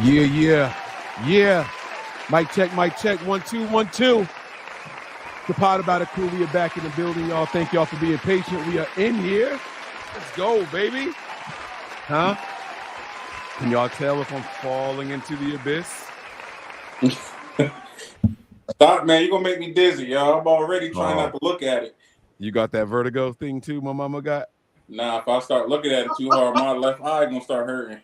Yeah. Mic check. 1 2 1 2. The Pod About It crew, we are back in the building, y'all. Thank y'all for being patient. We are in here. Let's go, baby. Huh? Can y'all tell if I'm falling into the abyss? Stop, man. You're going to make me dizzy, y'all. I'm already trying not to look at it. You got that vertigo thing too, my mama got? Nah, if I start looking at it too hard, my left eye going to start hurting.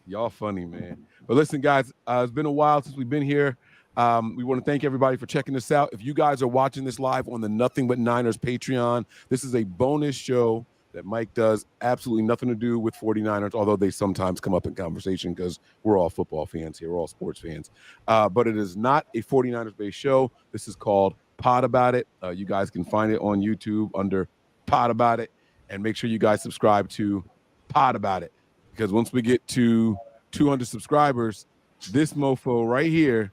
Y'all funny, man. But listen, guys, it's been a while since we've been here. We want to thank everybody for checking us out. If you guys are watching this live on the Nothing But Niners Patreon, this is a bonus show that Mike does. Absolutely nothing to do with 49ers, although they sometimes come up in conversation because we're all football fans here. We're all sports fans. But it is not a 49ers-based show. This is called Pod About It. You guys can find it on YouTube under Pod About It. And make sure you guys subscribe to Pod About It. Because once we get to 200 subscribers, this mofo right here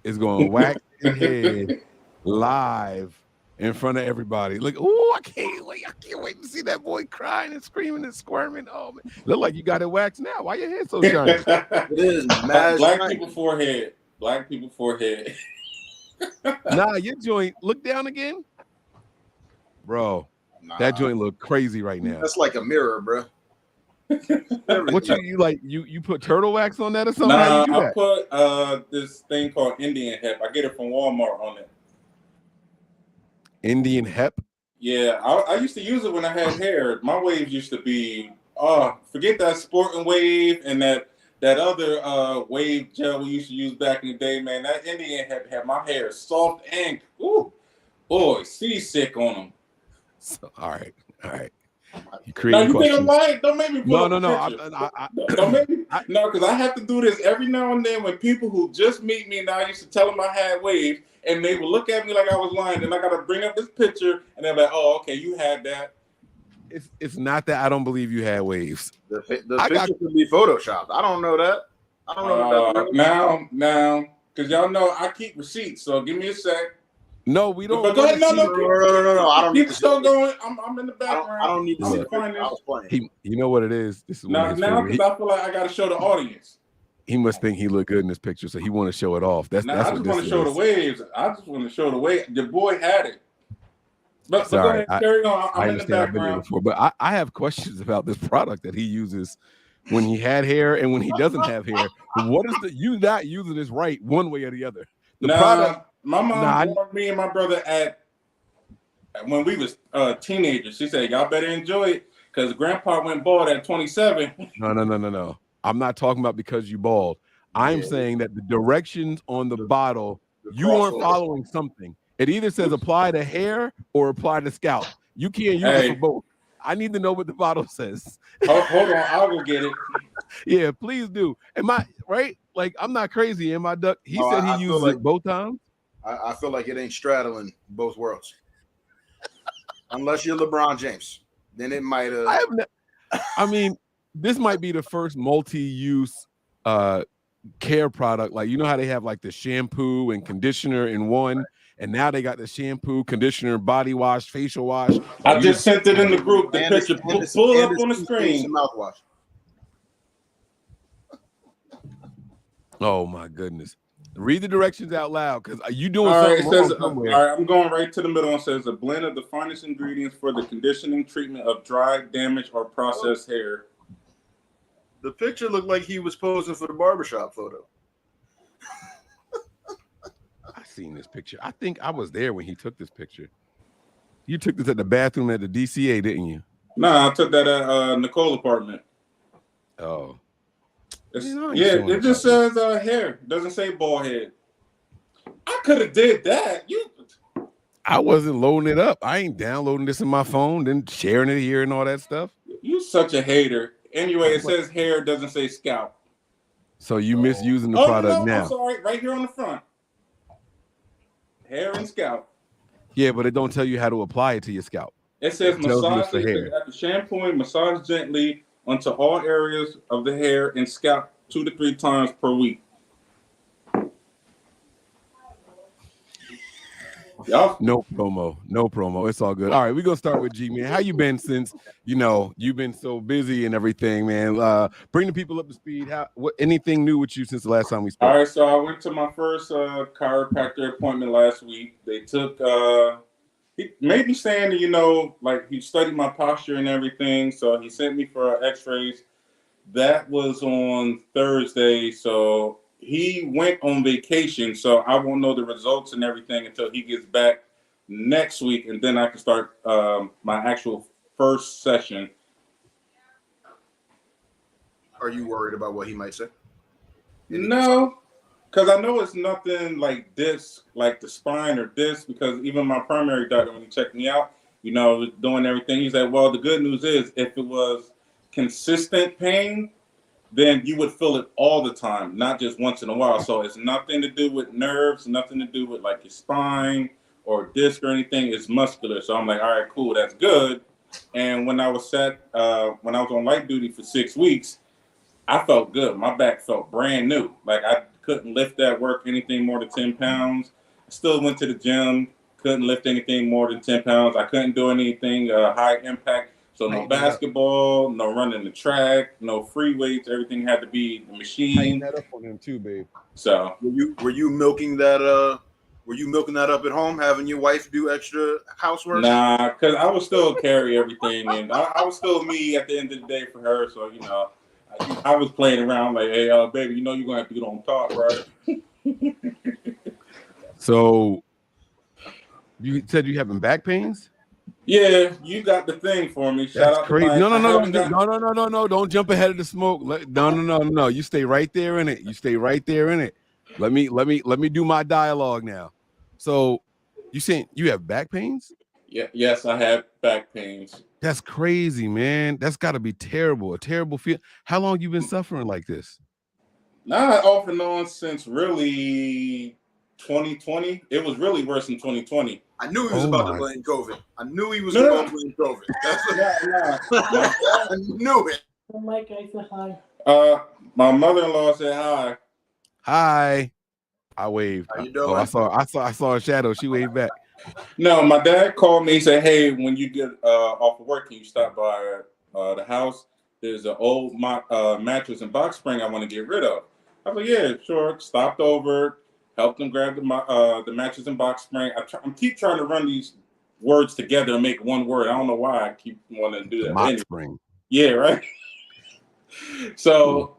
is going to whack his head live in front of everybody. Look, I can't wait to see that boy crying and screaming and squirming. Oh, man. Look like you got it waxed now. Why your head so shiny? It is black people forehead. Black people forehead. Nah, your joint, look down again. Bro, that joint look crazy right now. That's like a mirror, bro. What you put turtle wax on that or something? Nah, I put this thing called Indian hemp. I get it from Walmart on it. Indian hemp? Yeah, I used to use it when I had hair. My waves used to be forget that sporting wave and that other wave gel we used to use back in the day, man. That Indian hemp had my hair soft and seasick on them. So, all right. You think I'm lying? Don't make me pull up a picture. Don't make me. No, because I have to do this every now and then when people who just meet me. Now I used to tell them I had waves, and they would look at me like I was lying. Then I got to bring up this picture, and they're like, "Oh, okay, you had that." It's not that I don't believe you had waves. The picture could be photoshopped. I don't know that. I don't know that. Now, because y'all know I keep receipts. So give me a sec. No, we don't. But go ahead. No. I don't need to still going. I'm in the background. I don't need to see it. I was playing. You know what it is? This is now because I feel like I got to show the audience. He must think he looked good in this picture, so he want to show it off. That's I just want to show the waves. I just want to show the wave. The boy had it. But go ahead, carry on. I'm in the background. But I have questions about this product that he uses when he had hair and when he doesn't have hair. What is you not using this right one way or the other? The product. My mom warned me and my brother when we was teenagers. She said, "Y'all better enjoy it because Grandpa went bald at 27." No. I'm not talking about because you bald. I'm saying that the directions on the bottle, you aren't following something. It either says apply to hair or apply to scalp. You can't use it for both. I need to know what the bottle says. Hold on, I'll go get it. Yeah, please do. Am I right? Like, I'm not crazy. Am I duck? He said he uses it both times. I feel like it ain't straddling both worlds. Unless you're LeBron James. Then it might I mean, this might be the first multi-use care product. Like, you know how they have like the shampoo and conditioner in one, and now they got the shampoo, conditioner, body wash, facial wash. I just sent it in the group. The picture pull up on the screen. Mouthwash. Oh my goodness. Read the directions out loud because you doing something wrong. All right, I'm going right to the middle. It says a blend of the finest ingredients for the conditioning treatment of dry, damaged, or processed hair. The picture looked like he was posing for the barbershop photo. I seen this picture. I think I was there when he took this picture. You took this at the bathroom at the DCA, didn't you? No, I took that at Nicole apartment. Oh. It just says hair. It doesn't say bald head. I could have did that. I wasn't loading it up. I ain't downloading this in my phone, then sharing it here and all that stuff. You such a hater. Anyway, it says hair, doesn't say scalp. So you misusing the product now. I'm sorry. Right here on the front. Hair and scalp. Yeah, but it don't tell you how to apply it to your scalp. It says massage after shampooing, massage gently onto all areas of the hair and scalp 2 to 3 times per week. No promo. It's all good. All right, we're gonna start with G, man. How you been since you've been so busy and everything, man? Bring the people up to speed. Anything new with you since the last time we spoke? All right, so I went to my first chiropractor appointment last week. They took he made me stand, like he studied my posture and everything. So he sent me for x-rays. That was on Thursday. So he went on vacation. So I won't know the results and everything until he gets back next week. And then I can start my actual first session. Are you worried about what he might say? No. Because I know it's nothing like this, like the spine or this, because even my primary doctor, when he checked me out, doing everything, he said, well, the good news is if it was consistent pain, then you would feel it all the time, not just once in a while. So it's nothing to do with nerves, nothing to do with like your spine or disc or anything. It's muscular. So I'm like, all right, cool, that's good. And when I was on light duty for 6 weeks, I felt good. My back felt brand new. Like I couldn't lift that work anything more than 10 pounds. I still went to the gym, couldn't lift anything more than 10 pounds. I couldn't do anything high impact. So no basketball, no running the track, no free weights. Everything had to be the machine. Tighten that up on him too, babe. So were you milking that? Were you milking that up at home, having your wife do extra housework? Nah, because I would still carry everything, and I was still me at the end of the day for her. So I was playing around like, hey, baby, you're gonna have to get on top, right? So you said you having back pains? Yeah, you got the thing for me. Shout That's out crazy. to No. Don't jump ahead of the smoke. No. You stay right there in it. Let me do my dialogue now. So you saying you have back pains? Yeah, yes, I have back pains. That's crazy, man. That's got to be terrible. A terrible feel. How long you been suffering like this? Not off and on since really 2020. It was really worse in 2020. I knew he was about to blame COVID. I knew he was going to blame COVID. I knew it. Mike, I said hi. My mother-in-law said hi. Hi. I waved. How you doing? I saw a shadow. She waved back. No, my dad called me and said, hey, when you get off of work, can you stop by the house? There's an old mattress and box spring I want to get rid of. I was like, yeah, sure. Stopped over, helped them grab the mattress and box spring. I keep trying to run these words together and make one word. I don't know why I keep wanting to do that. Box spring. Yeah, right? So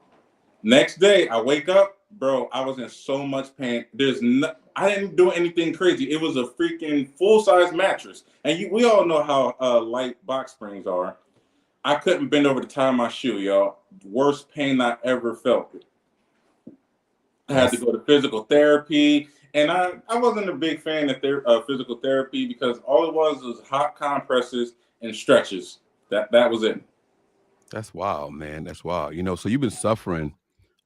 next day, I wake up. Bro, I was in so much pain. I didn't do anything crazy. It was a freaking full-size mattress. And we all know how light box springs are. I couldn't bend over to tie my shoe, y'all. Worst pain I ever felt. I had to go to physical therapy. And I wasn't a big fan of physical therapy because all it was hot compresses and stretches. That was it. That's wild, man. That's wild. So you've been suffering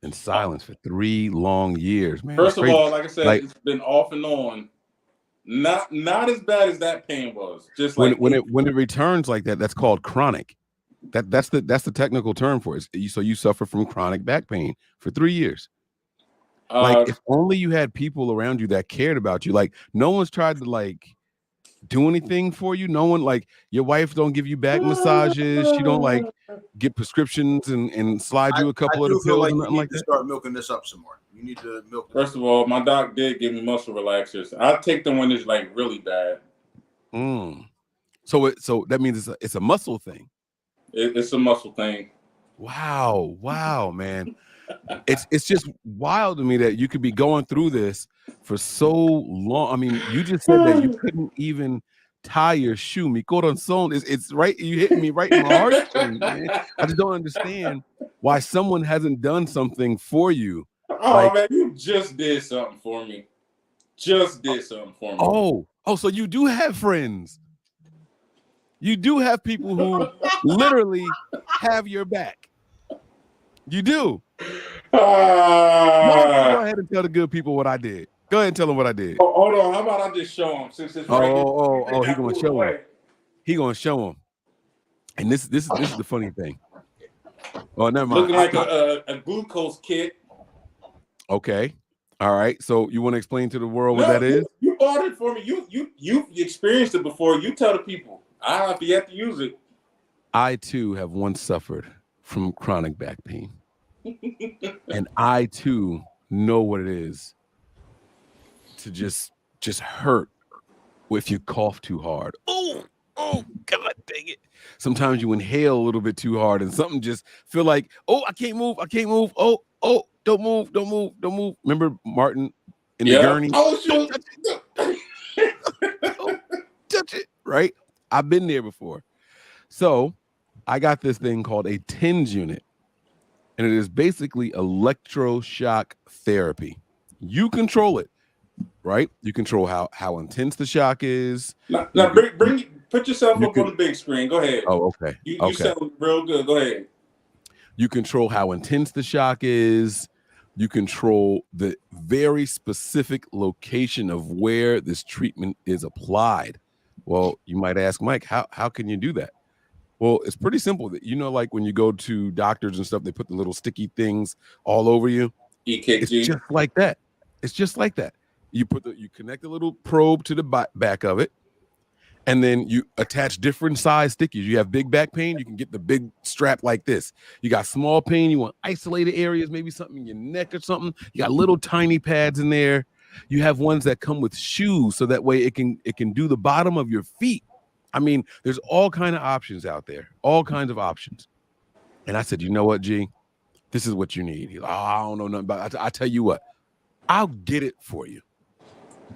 in silence for 3 long years, man. First of all, like I said, it's been off and on. Not as bad as that pain was. Just like when it returns like that, that's called chronic. That's the technical term for it. So you suffer from chronic back pain for 3 years. If only you had people around you that cared about you. Like no one's tried to do anything for you. No one, your wife don't give you back massages. She don't get prescriptions and slide you a couple of the pills and nothing like that. Start milking this up some more. You need to milk. First of all, my doc did give me muscle relaxers. I take them when it's really bad. So that means it's a muscle thing. It's a muscle thing. Wow, man. It's just wild to me that you could be going through this for so long. I mean, you just said that you couldn't even tie your shoe. Mi corazón it's right. You hitting me right in my heart, man. I just don't understand why someone hasn't done something for you. Oh man, you just did something for me. Oh, so you do have friends. You do have people who literally have your back. You do. Go ahead and tell the good people what I did. Go ahead and tell them what I did. Oh, hold on. How about I just show them? Since it's right here. He gonna show him. He gonna show him. And this is the funny thing. Oh, never mind. Looking like a glucose kit. Okay. All right. So you want to explain to the world what that is? bought it for me. You've experienced it before. You tell the people. I have yet to use it. I too have once suffered from chronic back pain, and I too know what it is to just hurt if you cough too hard. Oh, God dang it. Sometimes you inhale a little bit too hard and something just feel like, oh, I can't move. Oh, don't move. Remember Martin in the gurney? Oh, shoot. Don't touch it, right? I've been there before. So I got this thing called a TENS unit, and it is basically electroshock therapy. You control it, right? You control how intense the shock is. Now put yourself up on the big screen. Go ahead. Oh, okay. You sound real good. Go ahead. You control how intense the shock is. You control the very specific location of where this treatment is applied. Well, you might ask, Mike, how can you do that? Well, it's pretty simple. You know, like when you go to doctors and stuff, they put the little sticky things all over you. EKG. It's just like that. It's just like that. You connect a little probe to the back of it, and then you attach different size stickies. You have big back pain, you can get the big strap like this. You got small pain, you want isolated areas, maybe something in your neck or something. You got little tiny pads in there. You have ones that come with shoes, so that way it can do the bottom of your feet. I mean, there's all kinds of options out there, all kinds of options. And I said, you know what, G, this is what you need. He's like, oh, I don't know nothing about it. I tell you what, I'll get it for you.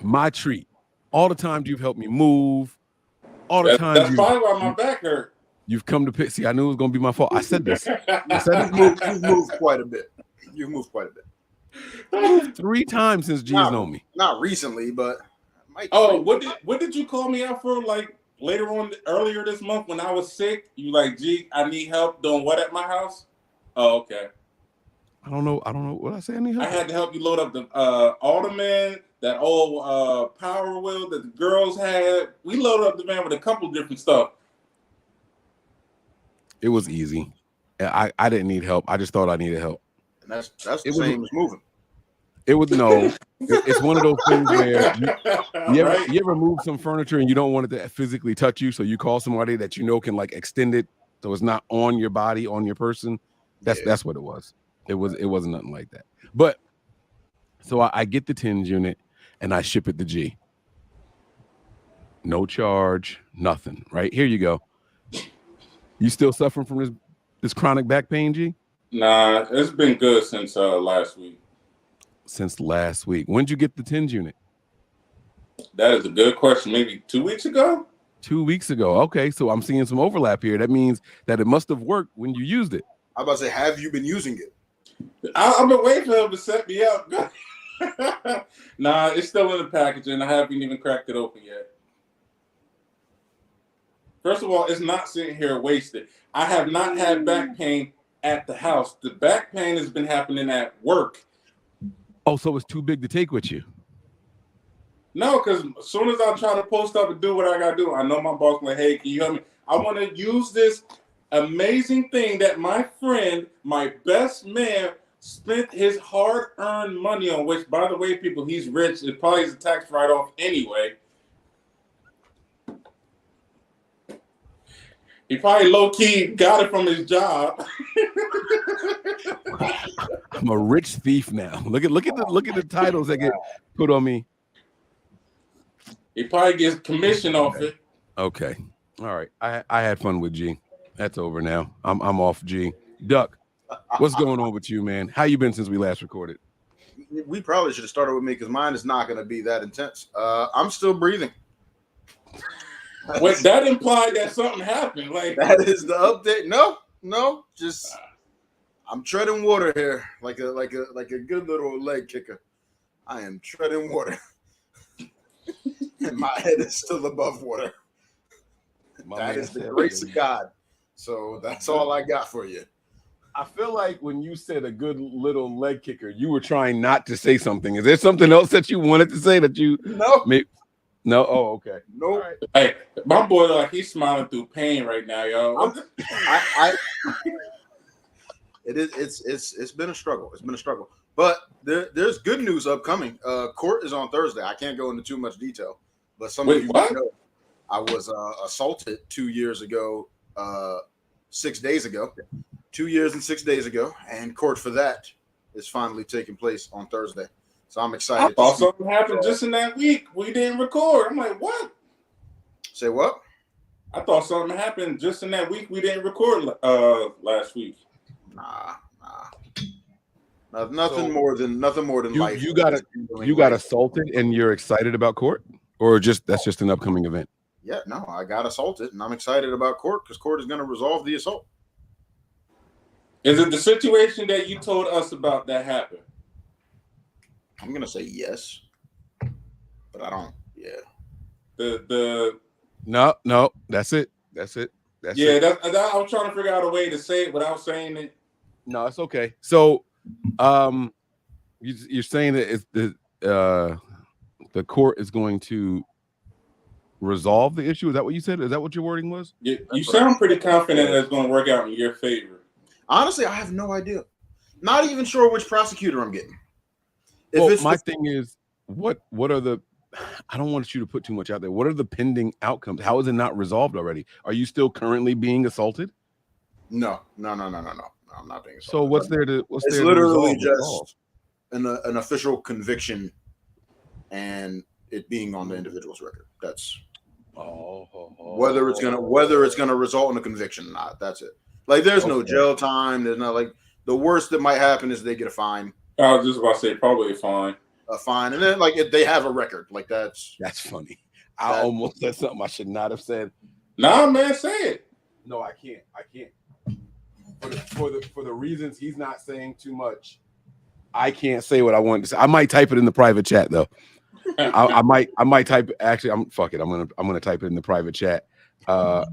My treat. All the times you've helped me move, all the times. That's probably why my back hurt. You've come to pick. See, I knew it was going to be my fault. I said this. You've moved quite a bit. You've moved quite a bit. I moved 3 times since G's known me. Not recently, but. What did you call me out for? Like earlier this month when I was sick, you like, G, I need help doing what at my house? Oh, okay. I don't know what I say. I need help. I had to help you load up the Alderman, that old Power Wheel that the girls had. We loaded up the van with a couple different stuff. It was easy. I didn't need help. I just thought I needed help. And that's the same as moving. It was it's one of those things where you ever move some furniture and you don't want it to physically touch you, so you call somebody that you know can like extend it so it's not on your body, on your person. That's what it was. It wasn't nothing like that. But so I get the TENS unit and I ship it to G. No charge, nothing. Right here you go. You still suffering from this chronic back pain, G? Nah, it's been good since last week. Since last week. When did you get the TENS unit? That is a good question. Maybe 2 weeks ago? 2 weeks ago. Okay, so I'm seeing some overlap here. That means that it must have worked when you used it. I'm about to say, have you been using it? I've been waiting for him to set me up. Nah, it's still in the package, and I haven't even cracked it open yet. First of all, it's not sitting here wasted. I have not had back pain at the house. The back pain has been happening at work. Oh, so it's too big to take with you? No, because as soon as I try to post up and do what I got to do, I know my boss like, hey, can you help me? I want to use this amazing thing that my friend, my best man, spent his hard-earned money on, which, by the way, people, he's rich. It probably is a tax write-off anyway. He probably low-key got it from his job. I'm a rich thief now. Look at the titles that get put on me. He probably gets commission off it. Okay. All right. I had fun with G. That's over now. I'm off G. Duck, what's going on with you, man? How you been since we last recorded? We probably should have started with me because mine is not going to be that intense. I'm still breathing. Wait, that implied that something happened. Like that is the update. No, just I'm treading water here, like a good little leg kicker. I am treading water, and my head is still above water. That is the grace of God. So that's all I got for you. I feel like when you said a good little leg kicker, you were trying not to say something. Is there something else that you wanted to say that you No. Oh, okay. Nope. Right. Hey, my boy, like he's smiling through pain right now, yo. It's been a struggle. It's been a struggle. But there's good news upcoming. Court is on Thursday. I can't go into too much detail, but some of you might know I was assaulted 2 years ago, 6 days ago, 2 years and 6 days ago, and court for that is finally taking place on Thursday. So I'm excited. I thought something happened just in that week. We didn't record. I'm like, what? Say what? I thought something happened just in that week. We didn't record last week. Nah. Nothing more than life. You got assaulted, and you're excited about court, or that's just an upcoming event? Yeah, no, I got assaulted, and I'm excited about court because court is going to resolve the assault. Is it the situation that you told us about that happened? I'm going to say yes, but I don't. Yeah. No, that's it. That's it. I was trying to figure out a way to say it without saying it. No, it's okay. So, you're saying that it's the court is going to resolve the issue? Is that what you said? Is that what your wording was? You sound pretty confident that it's going to work out in your favor. Honestly, I have no idea. Not even sure which prosecutor I'm getting. My thing is, what are the? I don't want you to put too much out there. What are the pending outcomes? How is it not resolved already? Are you still currently being assaulted? No. I'm not being assaulted. So what's there to? It's literally just an official conviction, and it being on the individual's record. That's whether it's gonna result in a conviction or not. That's it. Like, there's no jail time. There's not, like, the worst that might happen is they get a fine. I was just about to say probably a fine. A fine, and then, like, if they have a record, like, that's funny. I almost said something I should not have said. Nah, man, say it. No, I can't. For the reasons he's not saying too much, I can't say what I want to say. I might type it in the private chat though. I might type. Actually, I'm gonna type it in the private chat. That's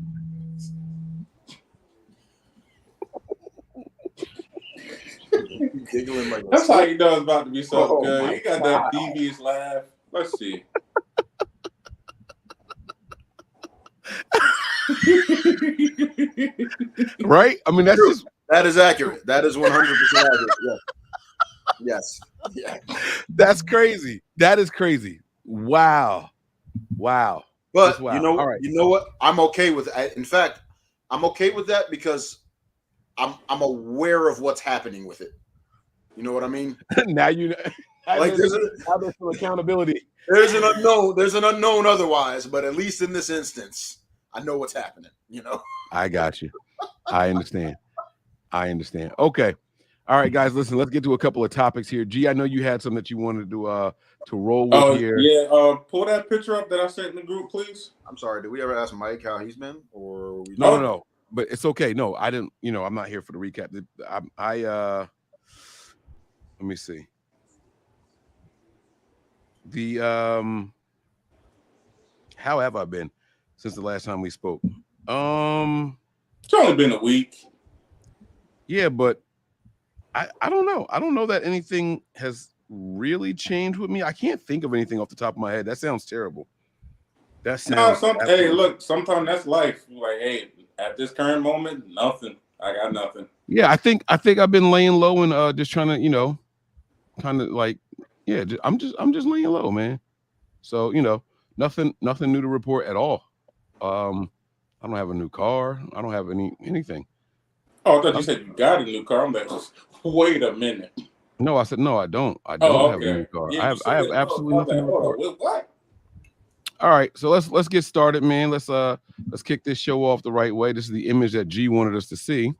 how you know it's about to be so good. You got that devious laugh. Let's see. Right? I mean, that is accurate. That is 100% accurate. Yes. Yeah. That's crazy. That is crazy. Wow. But wow. You know what? I'm okay with it. In fact, I'm okay with that because I'm aware of what's happening with it. You know what I mean? Now you know. Like, there's some accountability. There's an unknown otherwise, but at least in this instance, I know what's happening, you know. I got you. I understand. Okay. All right, guys, listen, let's get to a couple of topics here. G, I know you had some that you wanted to roll with here. Yeah, pull that picture up that I sent in the group, please. I'm sorry, did we ever ask Mike how he's been? Or No. But it's okay. No, I didn't, I'm not here for the recap. Let me see. How have I been since the last time we spoke? It's only been a week. Yeah, but I don't know. I don't know that anything has really changed with me. I can't think of anything off the top of my head. That sounds terrible. Hey, look, sometimes that's life. Like, hey, at this current moment, nothing. I got nothing. Yeah, I think I've been laying low and just trying to, kind of like, yeah, I'm just laying low, man. So, nothing new to report at all. I don't have a new car. I don't have anything. Oh, I thought you said you got a new car. I'm like, wait a minute. No, I said no, I don't. I don't have a new car. Yeah, I have absolutely nothing. What? All right, so let's get started, man. Let's kick this show off the right way. This is the image that G wanted us to see.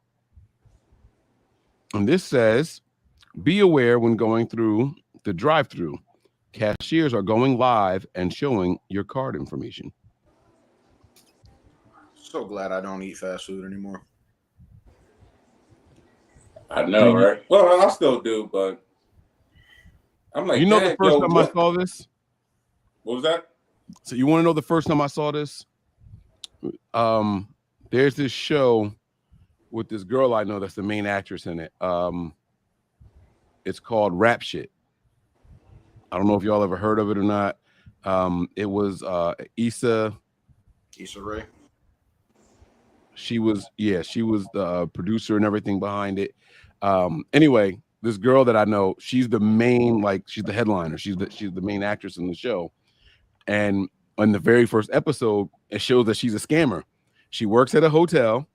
And this says, be aware when going through the drive-thru. Cashiers are going live and showing your card information. So glad I don't eat fast food anymore. I know, right? Well, I still do, but I'm like, the first time I saw this? What was that? So you want to know the first time I saw this? There's this show with this girl I know that's the main actress in it. It's called Rap Shit. I don't know if y'all ever heard of it or not. It was Issa Rae. She was the producer and everything behind it. Anyway, this girl that I know, she's the main, like she's the headliner. She's the main actress in the show. And on the very first episode, it shows that she's a scammer. She works at a hotel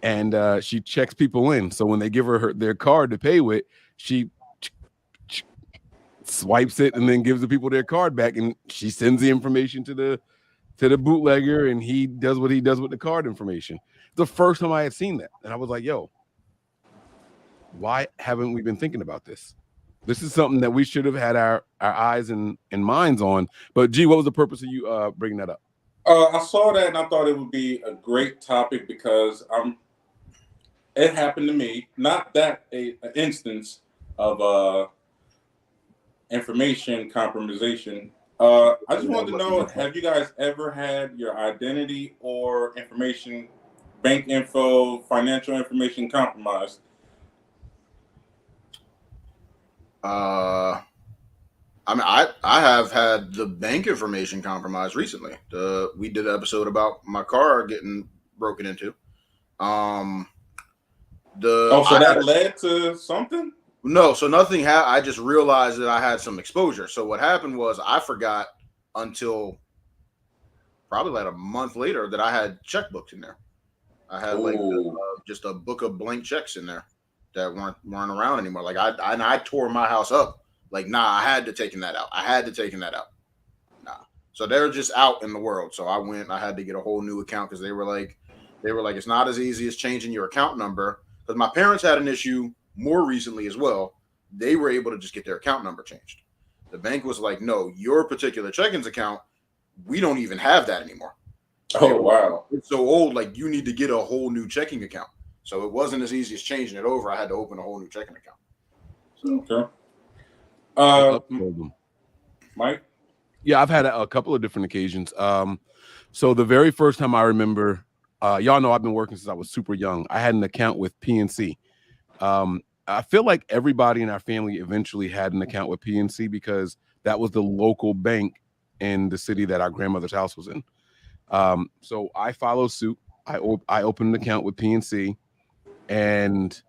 and she checks people in. So when they give her their card to pay with, she swipes it and then gives the people their card back, and she sends the information to the bootlegger, and he does what he does with the card information. The first time I had seen that, and I was like, yo, why haven't we been thinking about this? This is something that we should have had our eyes and minds on. But G, what was the purpose of you bringing that up? I saw that and I thought it would be a great topic because it happened to me. Not that an instance of information compromisation. I just wanted to know, have you guys ever had your identity or information, bank info, financial information compromised? I mean, I have had the bank information compromised recently. We did an episode about my car getting broken into. So that led to something? No, so nothing I just realized that I had some exposure. So what happened was I forgot until probably like a month later that I had checkbooks in there. I had like just a book of blank checks in there that weren't around anymore. Like I tore my house up. Like, I had to taken that out. So they're just out in the world. So I had to get a whole new account because they were like, it's not as easy as changing your account number. Because my parents had an issue more recently as well. They were able to just get their account number changed. The bank was like, no, your particular check-ins account, we don't even have that anymore. Oh, wow. It's so old, like you need to get a whole new checking account. So it wasn't as easy as changing it over. I had to open a whole new checking account. So, Mike? Yeah, I've had a couple of different occasions. So the very first time I remember, y'all know I've been working since I was super young. I had an account with PNC. I feel like everybody in our family eventually had an account with PNC because that was the local bank in the city that our grandmother's house was in. So I followed suit. I opened an account with PNC, and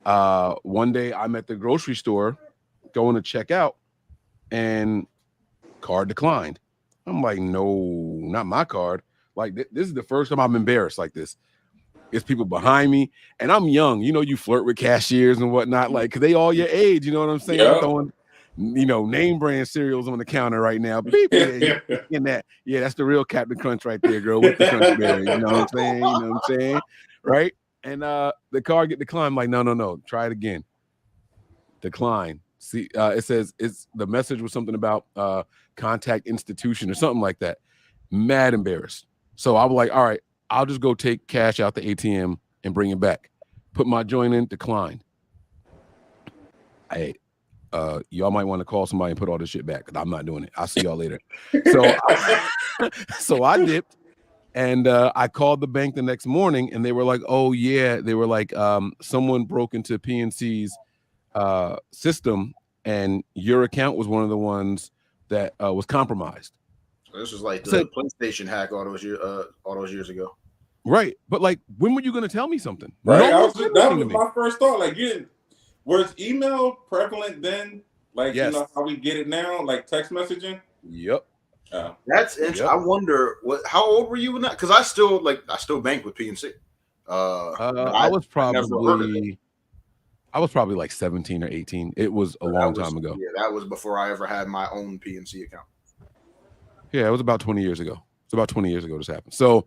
one day I'm at the grocery store going to check out, and card declined. I'm like, no, not my card. Like this is the first time I'm embarrassed like this. It's people behind me, and I'm young. You know, you flirt with cashiers and whatnot, like, cause they all your age. You know what I'm saying? Yeah. I'm throwing, name brand cereals on the counter right now. Beep, in that, yeah, that's the real Captain Crunch right there, girl, with the crunch berry. You know what I'm saying? Right? And the card get declined. I'm like, no, try it again. Decline. See, it says the message was something about contact institution or something like that. Mad embarrassed. So I was like, all right, I'll just go take cash out the ATM and bring it back. Put my joint in, declined. Y'all might want to call somebody and put all this shit back because I'm not doing it. I'll see y'all later. So I dipped, and I called the bank the next morning, and they were like, oh yeah, they were like, someone broke into PNC's system, and your account was one of the ones that was compromised. So this was like the PlayStation hack all those years ago. Right. But like, when were you going to tell me something? Right. That was my first thought. Like, was email prevalent then? Like, yes. You know how we get it now? Like text messaging? Yep. That's interesting. Yep. I wonder how old were you when that? Because I still bank with PNC. I was probably like 17 or 18. It was a long time ago. Yeah, that was before I ever had my own PNC account. Yeah, it was about 20 years ago. It's about 20 years ago this happened. So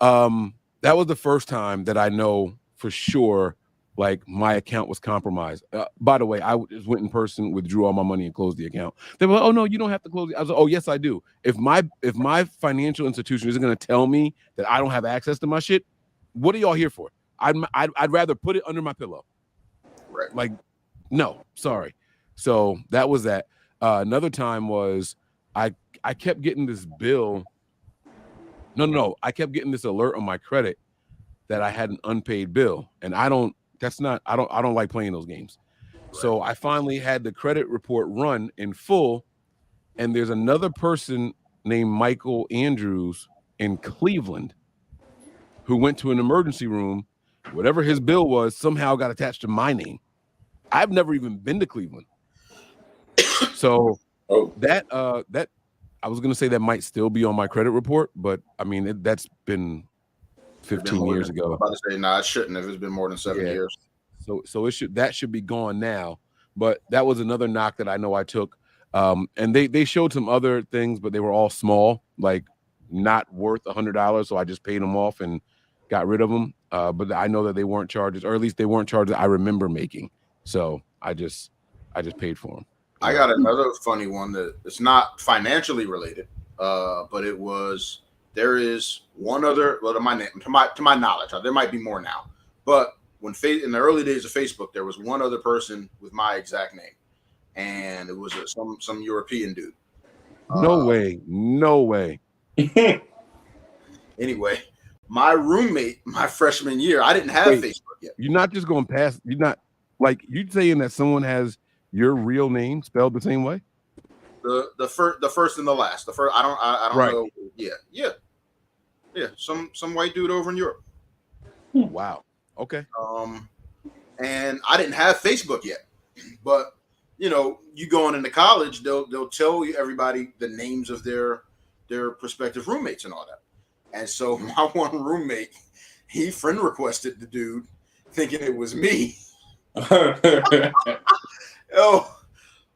that was the first time that I know for sure, like, my account was compromised. By the way, I just went in person, withdrew all my money, and closed the account. They were like, oh, no, you don't have to close it. I was like, oh, yes, I do. If my financial institution isn't going to tell me that I don't have access to my shit, what are y'all here for? I'd rather put it under my pillow. Right. Like, no, sorry. So that was that. Another time was I kept getting this bill. No. I kept getting this alert on my credit that I had an unpaid bill. And I don't like playing those games. Right. So I finally had the credit report run in full. And there's another person named Michael Andrews in Cleveland who went to an emergency room. Whatever his bill was somehow got attached to my name. I've never even been to Cleveland. So that I was gonna say that might still be on my credit report, but I mean that's been 15 years ago. I'm about to say, nah, it shouldn't have. It's been more than 7 years. So it should be gone now. But that was another knock that I know I took. And they showed some other things, but they were all small, like not worth $100. So I just paid them off and got rid of them. But I know that they weren't charges, or at least they weren't charges I remember making. So I just paid for them. I got another funny one that it's not financially related, but there is one other, well, to my knowledge, there might be more now, but when in the early days of Facebook, there was one other person with my exact name, and it was some European dude. No way. Anyway, my roommate, my freshman year, I didn't have Facebook yet. You're not just going past. You're not like you saying that someone has your real name spelled the same way. The first and the last. The first, I don't know. Yeah. Some white dude over in Europe. Wow. Okay. And I didn't have Facebook yet, but you going into college, they'll tell you everybody the names of their prospective roommates and all that. And so my one roommate, he friend requested the dude, thinking it was me. Oh,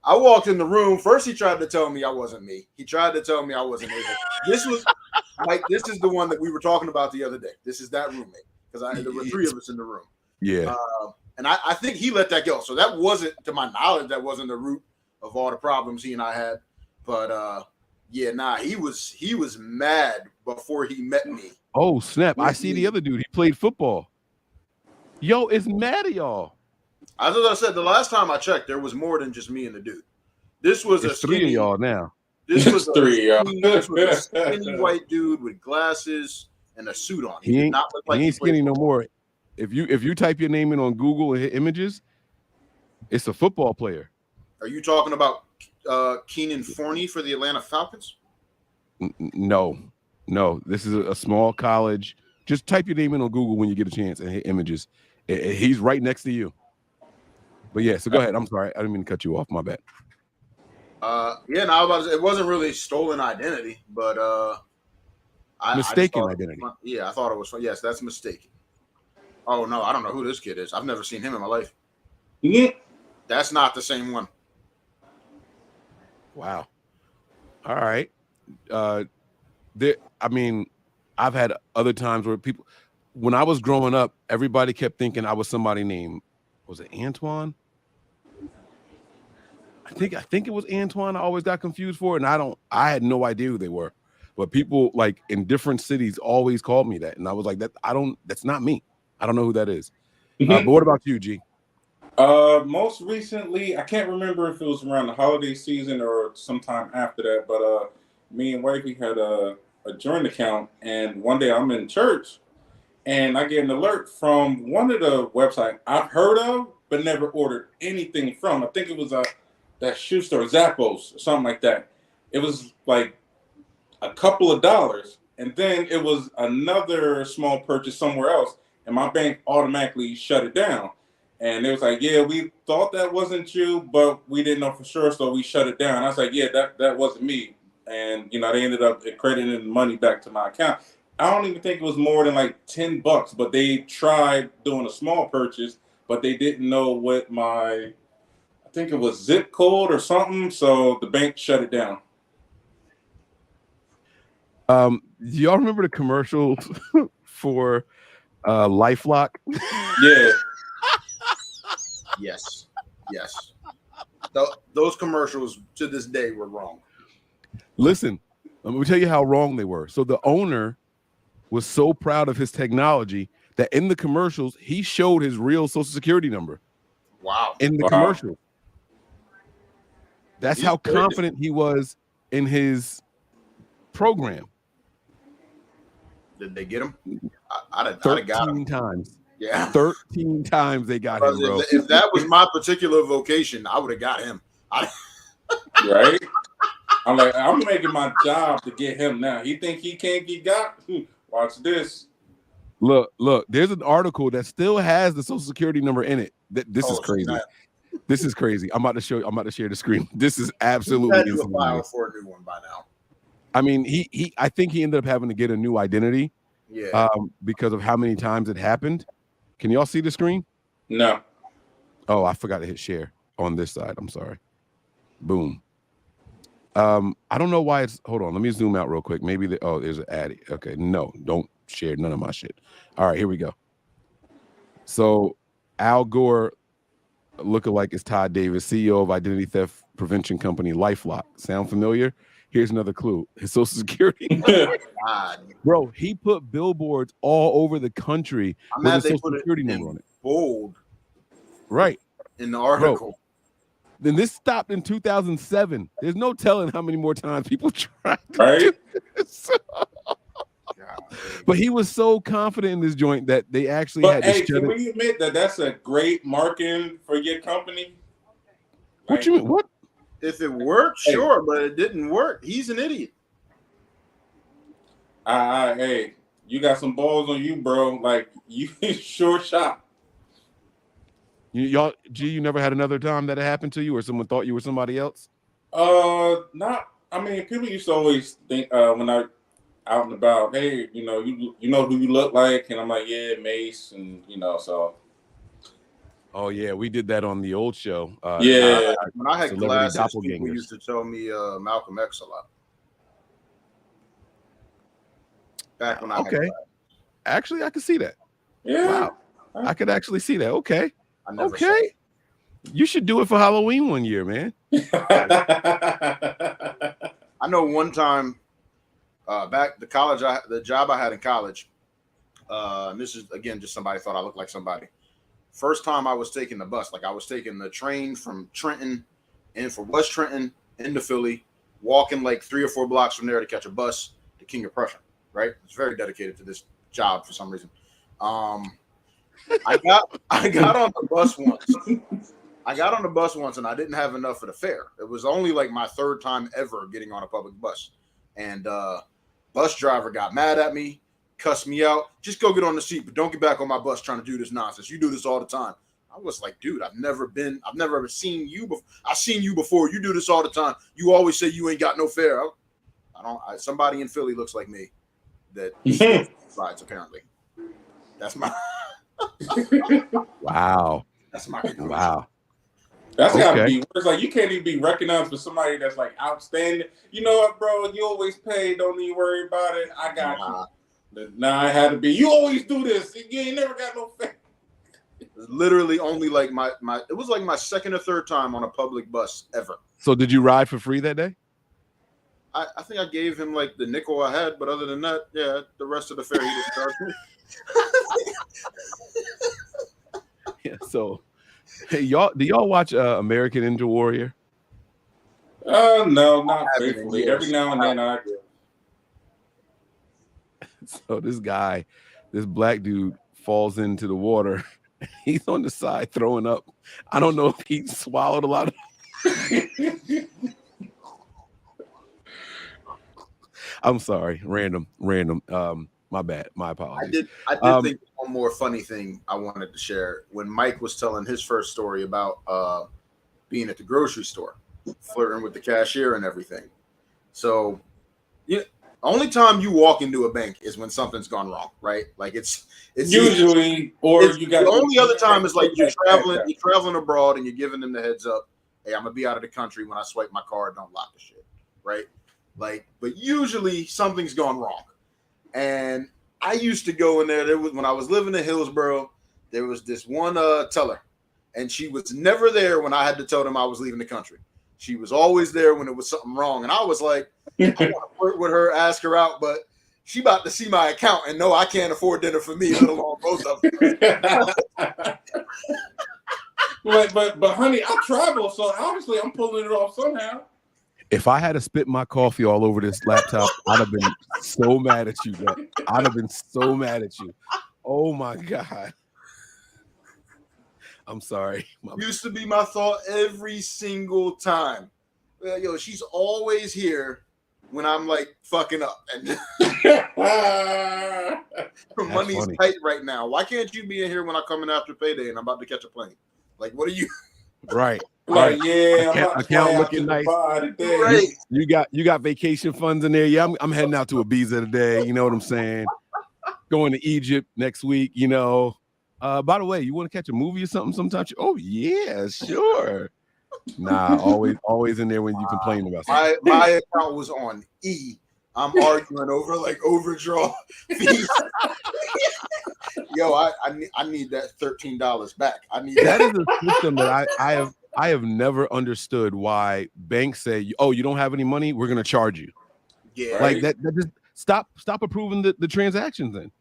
I walked in the room. First, he tried to tell me I wasn't me. He tried to tell me I wasn't able. This is the one that we were talking about the other day. This is that roommate because there were 3 of us in the room. Yeah. And I think he let that go. So that wasn't, to my knowledge, that wasn't the root of all the problems he and I had. But he was mad before he met me. Oh snap! I see the other dude. He played football. Yo, it's mad at y'all. As I said, the last time I checked, there was more than just me and the dude. This was it's 3 of y'all now. This was 3 of y'all. This was a skinny white dude with glasses and a suit on. He did not look like he ain't skinny no more. If you type your name in on Google and hit images, it's a football player. Are you talking about Keenan Forney for the Atlanta Falcons? No. This is a small college. Just type your name in on Google when you get a chance and hit images. He's right next to you. But yeah, so go ahead. I'm sorry. I didn't mean to cut you off. My bad. It wasn't really stolen identity, but mistaken identity. I thought it was. Yes, that's mistaken. Oh no, I don't know who this kid is. I've never seen him in my life. Yeah. That's not the same one. Wow. All right. I've had other times where people, when I was growing up, everybody kept thinking I was somebody named, was it Antoine? I think it was Antoine. I always got confused for it, and I had no idea who they were. But people like in different cities always called me that, and I was like, that's not me. I don't know who that is. But what about you, G? Most recently, I can't remember if it was around the holiday season or sometime after that, but me and wifey had a joint account, and one day I'm in church, and I get an alert from one of the websites I've heard of, but never ordered anything from. I think it was that shoe store, Zappos, or something like that. It was like a couple of dollars, and then it was another small purchase somewhere else, and my bank automatically shut it down. And it was like, yeah, we thought that wasn't you, but we didn't know for sure, so we shut it down. I was like, yeah, that wasn't me. And, they ended up crediting the money back to my account. I don't even think it was more than like $10, but they tried doing a small purchase, but they didn't know what I think it was zip code or something, so the bank shut it down. Do y'all remember the commercials for LifeLock? Yeah. Yes. Those commercials to this day were wrong. Listen, let me tell you how wrong they were. So the owner was so proud of his technology that in the commercials, he showed his real Social Security number. Wow. In the commercial. That's how confident he was in his program. Did they get him? I'd have got him 13 times. Yeah. 13 times they got him, bro. If that was my particular vocation, I would have got him. Right? I'm like, I'm making my job to get him now. He think he can't get got? Watch this. Look, there's an article that still has the Social Security number in it. This is crazy. This is crazy. I'm about to share the screen. This is absolutely insane. File for a new one by now. I mean, I think he ended up having to get a new identity. Yeah. Because of how many times it happened. Can y'all see the screen? No. Oh, I forgot to hit share on this side. I'm sorry. Boom. I don't know why it's. Hold on. Let me zoom out real quick. Maybe there's an ad. Okay. No, don't share none of my shit. All right, here we go. So Al Gore lookalike is Todd Davis, CEO of identity theft prevention company LifeLock. Sound familiar? Here's another clue. His social security. Bro, he put billboards all over the country with his social security number on it. Bold. Right. In the article. Bro, then this stopped in 2007. There's no telling how many more times people tried to do this. But he was so confident in this joint that they actually had to can we admit that that's a great marketing for your company? What you mean? What? If it worked, sure, but it didn't work. He's an idiot. Hey, you got some balls on you, bro. Like, you sure shot. You never had another time that it happened to you or someone thought you were somebody else? Not. I mean, people used to always think when I out and about, hey, you know who you look like, and I'm like, yeah, Mace, and so. Oh yeah, we did that on the old show. Yeah, when I had glasses, people used to tell me Malcolm X a lot. Back when I had glasses. Actually, I could see that. Yeah, wow, I could actually see that. Okay, okay, you should do it for Halloween one year, man. I know one time back the job I had in college. And this is again just somebody thought I looked like somebody. First time I was taking the bus, like I was taking the train from Trenton from West Trenton into Philly, walking like 3 or 4 blocks from there to catch a bus to King of Prussia, right? I was very dedicated to this job for some reason. I got on the bus once. I got on the bus once and I didn't have enough for the fare. It was only like my 3rd time ever getting on a public bus. And bus driver got mad at me, cussed me out. Just go get on the seat, but don't get back on my bus trying to do this nonsense. You do this all the time. I was like, dude, I've never ever seen you before. I've seen you before. You do this all the time. You always say you ain't got no fare. Somebody in Philly looks like me that rides, apparently. That's my wow. That's my wow. That's gotta be. It's like you can't even be recognized for somebody that's like outstanding. You know what, bro? You always pay. Don't even worry about it. I got you. Nah, it had to be. You always do this. You ain't never got no fare. It was literally only like my. It was like my 2nd or 3rd time on a public bus ever. So did you ride for free that day? I think I gave him like the nickel I had, but other than that, yeah, the rest of the fare he didn't charge me. Yeah. So, hey, do y'all watch American Ninja Warrior? No, not faithfully. Every now and then I do. So this black dude falls into the water. He's on the side throwing up. I don't know if he swallowed a lot of. I'm sorry, random. My bad. My apologies. I did think one more funny thing I wanted to share when Mike was telling his first story about being at the grocery store, flirting with the cashier and everything. So, only time you walk into a bank is when something's gone wrong, right? Like it's usually, you got the only other time is like you're traveling abroad and you're giving them the heads up. Hey, I'm gonna be out of the country when I swipe my card. Don't lock the shit, right? Like, but usually something's gone wrong. And I used to go in there. When I was living in Hillsborough, there was this one teller, and she was never there when I had to tell them I was leaving the country. She was always there when it was something wrong. And I was like, I want to flirt with her, ask her out, but she about to see my account and no, I can't afford dinner for me, let alone both of them. but honey, I travel, so obviously I'm pulling it off somehow. If I had to spit my coffee all over this laptop, I'd have been so mad at you. I'd have been so mad at you. Oh my God. I'm sorry. Used to be my thought every single time. Yo, she's always here when I'm like fucking up. And money's funny. Tight right now. Why can't you be in here when I'm coming after payday and I'm about to catch a plane? Like, what are you? Right. Like, yeah, account looking nice. Right. You got vacation funds in there. Yeah, I'm heading out to Ibiza today. You know what I'm saying? Going to Egypt next week. You know. By the way, you want to catch a movie or something sometime? Oh yeah, sure. Nah, always in there when you complain about something. My account was on E. I'm arguing over like overdraw fees. Yo, I need that $13 back. I need that is a system that I have never understood why banks say, oh, you don't have any money, we're gonna charge you. Yeah, like that just stop approving the transactions then.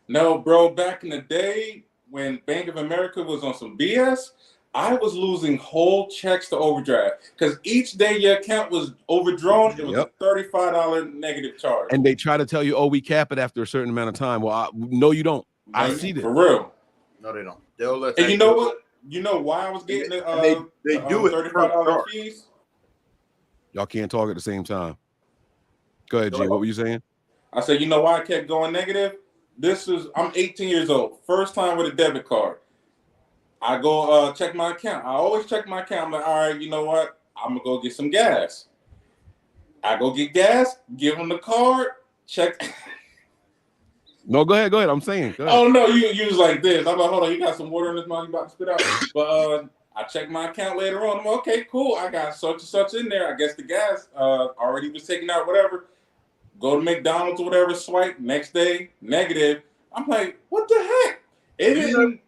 No, bro, back in the day when Bank of America was on some BS, I was losing whole checks to overdraft because each day your account was overdrawn, it was a $35 negative charge. And they try to tell you, oh, we cap it after a certain amount of time. Well, no, you don't. I see this. For real. No, they don't. They'll let. And you know what? You know why I was getting they do it $35 fees? Y'all can't talk at the same time. Go ahead, G. What were you saying? I said, you know why I kept going negative? I'm 18 years old. First time with a debit card. I go check my account. I always check my account. I'm like, all right, you know what? I'm going to go get some gas. I go get gas, give them the card, check. No, go ahead. I'm saying. Go ahead. Oh, no, you was like this. I'm like, hold on, you got some water in this mouth you about to spit out. But I check my account later on. I'm like, okay, cool. I got such and such in there. I guess the gas already was taken out, whatever. Go to McDonald's or whatever, swipe. Next day, negative. I'm like, what the heck? It didn't.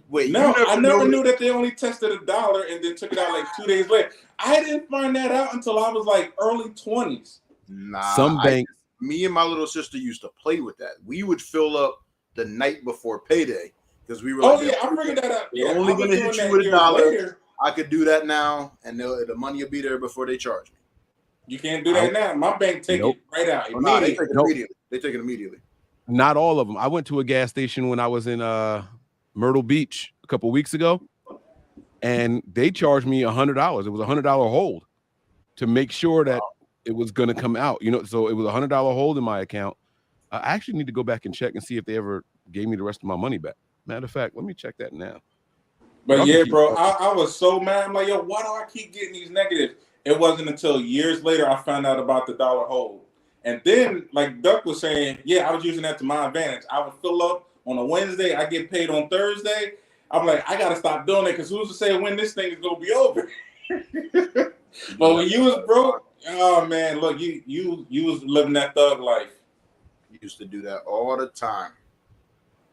Wait, no, I never knew that they only tested $1 and then took it out like 2 days later. I didn't find that out until I was like early 20s. Nah, some banks. Me and my little sister used to play with that. We would fill up the night before payday because we were. Oh like, I figured that out. Yeah, only going to hit you with $1. Later. I could do that now, and the money will be there before they charge me. You can't do that now. My bank take it right out. They take it immediately. They take it immediately. Not all of them. I went to a gas station when I was in Myrtle Beach a couple weeks ago, and they charged me $100. It was $100 hold to make sure that it was going to come out. You know, so it was $100 hold in my account. I actually need to go back and check and see if they ever gave me the rest of my money back. Matter of fact, let me check that now. But yeah, bro, I was so mad. I'm like, yo, why do I keep getting these negatives? It wasn't until years later I found out about the dollar hold. And then, like Duck was saying, yeah, I was using that to my advantage. I would fill up on a Wednesday. I get paid on Thursday. I'm like, I got to stop doing it because who's to say when this thing is going to be over? But when you was broke, oh, man, look, you was living that thug life. You used to do that all the time.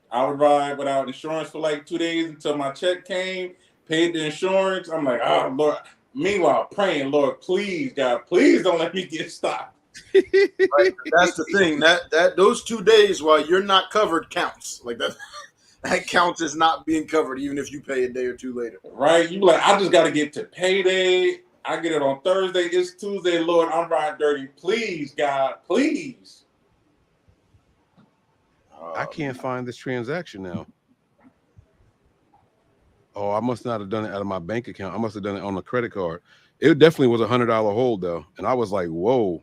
I would ride without insurance for like 2 days until my check came, paid the insurance. I'm like, oh, Lord. Meanwhile, praying, Lord, please, God, please don't let me get stopped. Right? That's the thing. That those 2 days while you're not covered counts. Like that counts as not being covered, even if you pay a day or two later. Right? You like, I just got to get to payday. I get it on Thursday. It's Tuesday, Lord. I'm riding dirty. Please, God, please. I can't find this transaction now. Oh, I must not have done it out of my bank account. I must have done it on a credit card. It definitely was $100 hold though, and I was like, "Whoa,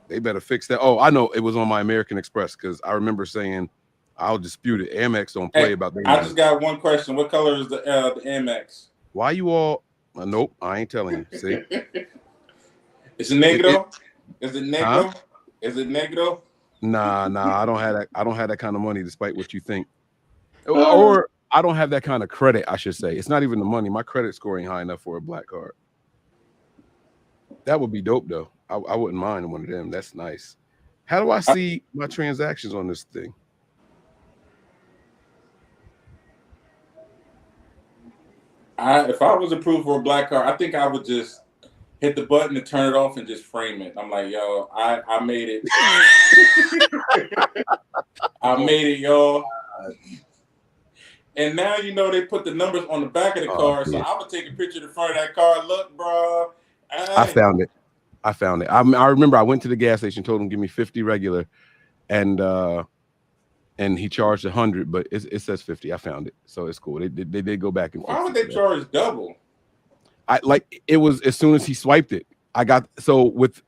they better fix that." Oh, I know it was on my American Express because I remember saying, "I'll dispute it." Amex don't play about that. I just got one question. What color is the Amex? Why you all? Nope, I ain't telling you. See, is it negro? Is it negro? Huh? Is it negro? Nah, I don't have that. I don't have that kind of money, despite what you think. Or I don't have that kind of credit, I should say. It's not even the money. My credit score ain't high enough for a black card. That would be dope, though. I wouldn't mind one of them. That's nice. How do I see my transactions on this thing? If I was approved for a black card, I think I would just hit the button and turn it off and just frame it. I'm like, yo, I made it. I made it, y'all. And now, you know, they put the numbers on the back of the car. So I would take a picture of the front of that car. Look, bro. I found it. I remember I went to the gas station, told him, give me 50 regular. And he charged 100, but it says 50. I found it. So it's cool. They did go back and why would they charge double? It was as soon as he swiped it. I got, so with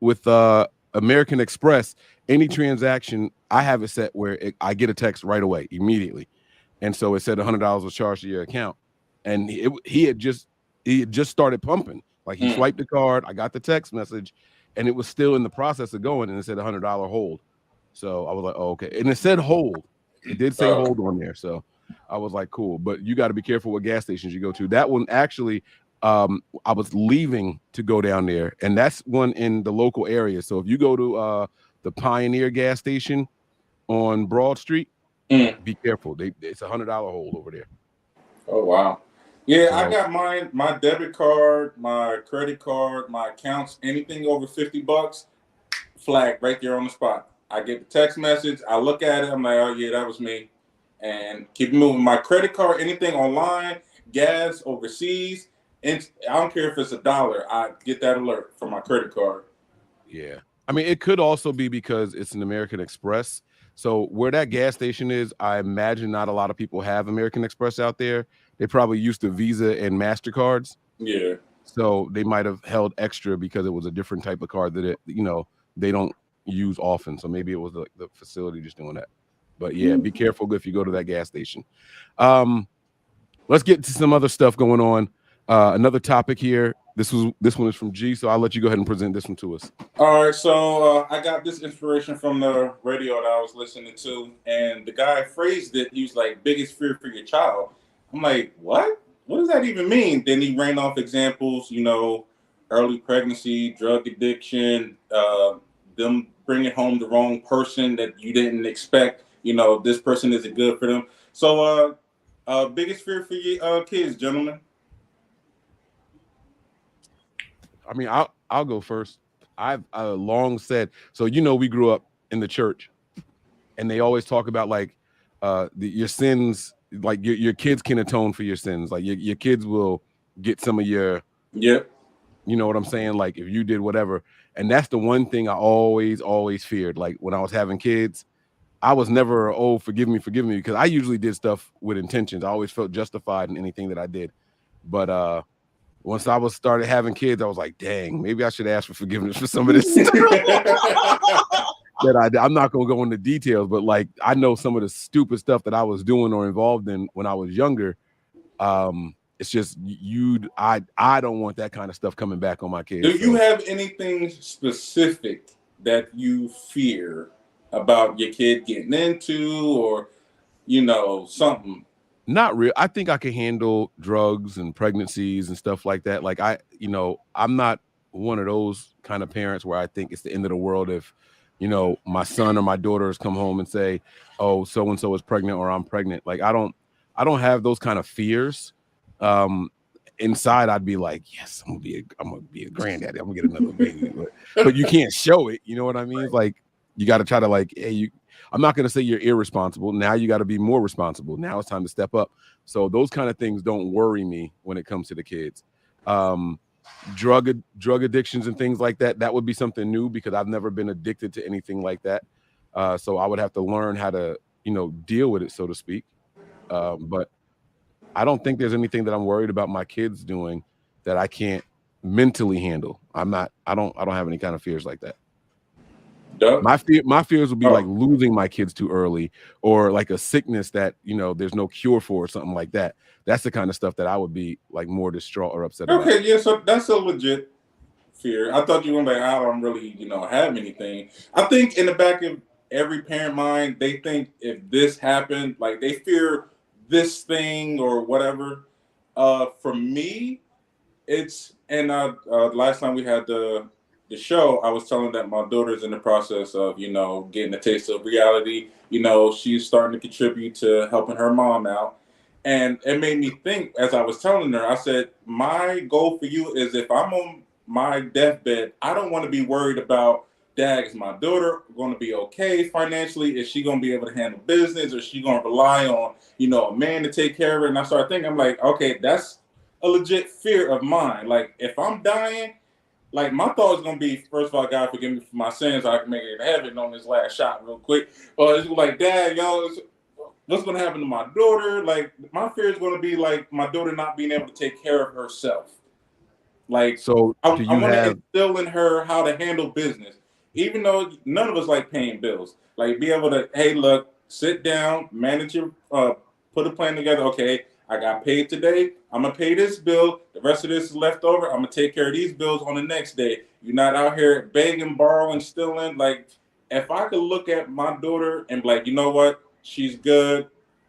American Express, any transaction, I have it set where I get a text right away, immediately. And so it said $100 was charged to your account. and he had just started pumping. Like he swiped the card. I got the text message, and it was still in the process of going, and it said $100 hold. So I was like, oh, okay. And it said hold. It did say hold on there. So I was like, cool. But you got to be careful what gas stations you go to. That one actually, I was leaving to go down there, and that's one in the local area. So if you go to the Pioneer gas station on Broad Street, be careful. It's $100 hold over there. Oh, wow. Yeah, I got my debit card, my credit card, my accounts, anything over $50, flag right there on the spot. I get the text message, I look at it, I'm like, oh yeah, that was me. And keep moving. My credit card, anything online, gas, overseas, and I don't care if it's $1, I get that alert from my credit card. Yeah. I mean, it could also be because it's an American Express. So where that gas station is, I imagine not a lot of people have American Express out there. They probably used to Visa and MasterCards. Yeah. So they might have held extra because it was a different type of card that they don't use often. So maybe it was the facility just doing that. But yeah, be careful if you go to that gas station. Let's get to some other stuff going on. Another topic here. This one is from G, so I'll let you go ahead and present this one to us. All right, so I got this inspiration from the radio that I was listening to, and the guy phrased it. He was like, biggest fear for your child. I'm like, what? What does that even mean? Then he ran off examples, early pregnancy, drug addiction, them bringing home the wrong person that you didn't expect. This person isn't good for them. So biggest fear for your kids, gentlemen? I mean, I'll go first. I've long said, so we grew up in the church, and they always talk about like your sins, like your kids can atone for your sins. Like your kids will get some of your, you know what I'm saying? Like if you did whatever. And that's the one thing I always feared. Like when I was having kids, I was never, forgive me, because I usually did stuff with intentions. I always felt justified in anything that I did. But once I started having kids, I was like, dang, maybe I should ask for forgiveness for some of this stuff. I'm not going to go into details, but like, I know some of the stupid stuff that I was doing or involved in when I was younger. It's just I don't want that kind of stuff coming back on my kids. Do you have anything specific that you fear about your kid getting into, or, something? Not real. I think I can handle drugs and pregnancies and stuff like that. Like I'm not one of those kind of parents where I think it's the end of the world if, my son or my daughters come home and say, oh, so-and-so is pregnant or I'm pregnant. Like I don't have those kind of fears. Inside I'd be like, yes, I'm gonna be a granddaddy. I'm gonna get another baby. But you can't show it. You know what I mean? It's like you got to try to like, hey, I'm not going to say you're irresponsible. Now you got to be more responsible. Now it's time to step up. So those kind of things don't worry me when it comes to the kids. Drug addictions and things like that, that would be something new because I've never been addicted to anything like that. So I would have to learn how to, deal with it, so to speak. But I don't think there's anything that I'm worried about my kids doing that I can't mentally handle. I don't have any kind of fears like that. My fears would be like losing my kids too early, or like a sickness that there's no cure for, or something like that. That's the kind of stuff that I would be like more distraught or upset about. Okay, yeah, so that's a legit fear. I thought you were like, I don't really have anything. I think in the back of every parent mind, they think if this happened, like they fear this thing or whatever. For me, it's last time we had the show, I was telling that my daughter's in the process of, getting a taste of reality. She's starting to contribute to helping her mom out. And it made me think, as I was telling her, I said, my goal for you is if I'm on my deathbed, I don't want to be worried about, Dad, is my daughter going to be okay financially? Is she going to be able to handle business? Or is she going to rely on, a man to take care of her? And I started thinking, I'm like, okay, that's a legit fear of mine. Like, if I'm dying, like, my thought is going to be, first of all, God, forgive me for my sins. I can make it to heaven on this last shot real quick. But it's like, Dad, what's going to happen to my daughter? Like, my fear is going to be, like, my daughter not being able to take care of herself. Like, so I want to instill in her how to handle business. Even though none of us like paying bills. Like, be able to, hey, look, sit down, manage your, put a plan together. Okay, I got paid today. I'm gonna pay this bill. The rest of this is left over. I'm gonna take care of these bills on the next day. You're not out here begging, borrowing, stealing. Like, if I could look at my daughter and be like, you know what, she's good,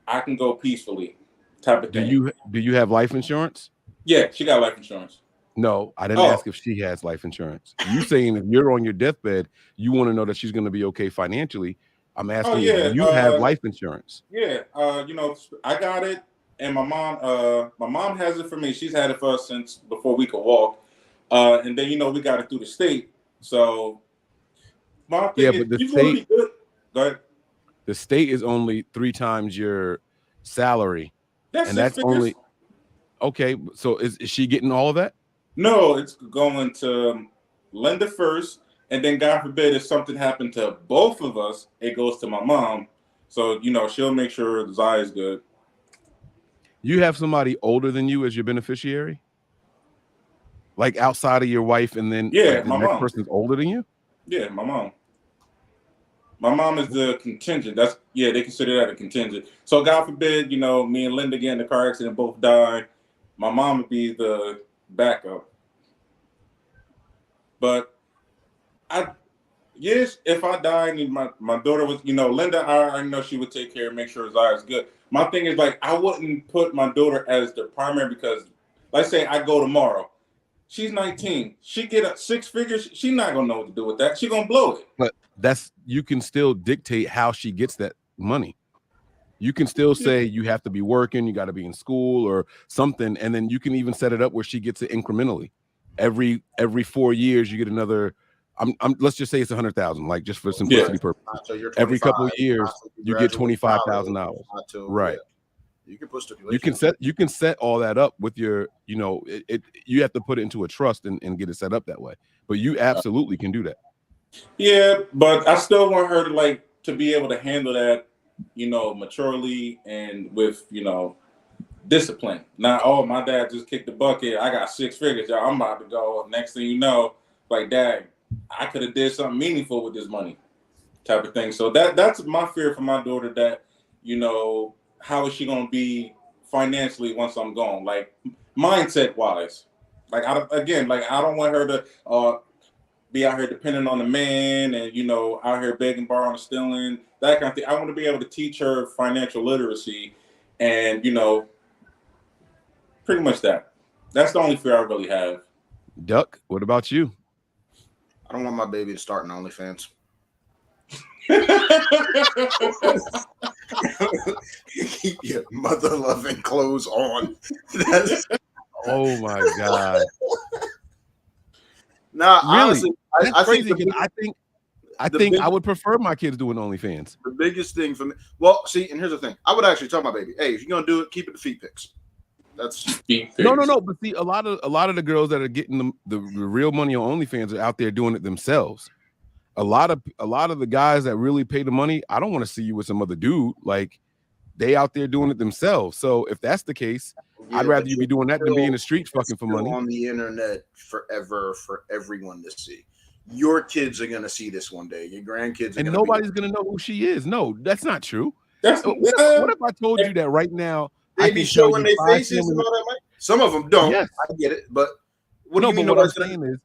I can go peacefully, type of thing. Do you have life insurance? Yeah, she got life insurance. No, I didn't ask if she has life insurance. You saying if you're on your deathbed, you want to know that she's going to be okay financially. I'm asking you, do you have life insurance? Yeah, you know, I got it, and my mom has it for me. She's had it for us since before we could walk, and then, you know, we got it through the state. So, my thing but the is, state, go ahead. The state is only 3 times your salary, and that's only okay. So, is she getting all of that? No, it's going to Linda first, and then God forbid if something happened to both of us, it goes to my mom. So, you know, she'll make sure Zai is good. You have somebody older than you as your beneficiary? Like outside of your wife, and then the next person's older than you? Yeah, my mom. My mom is the contingent. They consider that a contingent. So God forbid, you know, me and Linda get in the car accident, both die. My mom would be the backup. But if I die and my daughter was, you know, Linda, I know she would take care and make sure Zai is good. My thing is, like, I wouldn't put my daughter as the primary because, let's say I go tomorrow. She's 19. She get up 6 figures. She's not gonna know what to do with that. She's gonna blow it. But you can still dictate how she gets that money. You can still say you have to be working, you got to be in school or something, and then you can even set it up where she gets it incrementally. Every 4 years, you get another. Let's just say it's 100,000, like just for simplicity purposes. So every couple of years, you get $25,000. Right. You can put stipulations. You can set all that up with your, you know, you have to put it into a trust and get it set up that way. But you absolutely can do that. Yeah, but I still want her to be able to handle that, you know, maturely and with, you know, discipline. Not, oh, my dad just kicked the bucket. I got 6 figures. Y'all, I'm about to go. Next thing you know, like, Dad, I could have did something meaningful with this money, type of thing. So that's my fear for my daughter, that, you know, how is she going to be financially once I'm gone? Like, mindset wise, like, I don't want her to be out here depending on the man and, you know, out here begging, borrowing, stealing, that kind of thing. I want to be able to teach her financial literacy and, you know, pretty much that. That's the only fear I really have. Duck, what about you? I don't want my baby to start in OnlyFans. Keep your mother-loving clothes on. Oh my God! Nah, really? Honestly, I crazy. I think I would prefer my kids doing OnlyFans. The biggest thing for me, well, see, and here's the thing: I would actually tell my baby, "Hey, if you're gonna do it, keep it to feet pics." That's no. But see, a lot of the girls that are getting the real money on OnlyFans are out there doing it themselves. A lot of the guys that really pay the money, I don't want to see you with some other dude. Like, they out there doing it themselves. So if that's the case, I'd rather you be doing that than be in the streets fucking for money on the internet forever for everyone to see. Your kids are gonna see this one day. Your grandkids, and nobody's gonna know who she is. No, that's not true. What if I told you that right now? They be showing their faces and all that. Some of them don't. Yes. I get it, but what do you mean? What I'm saying is,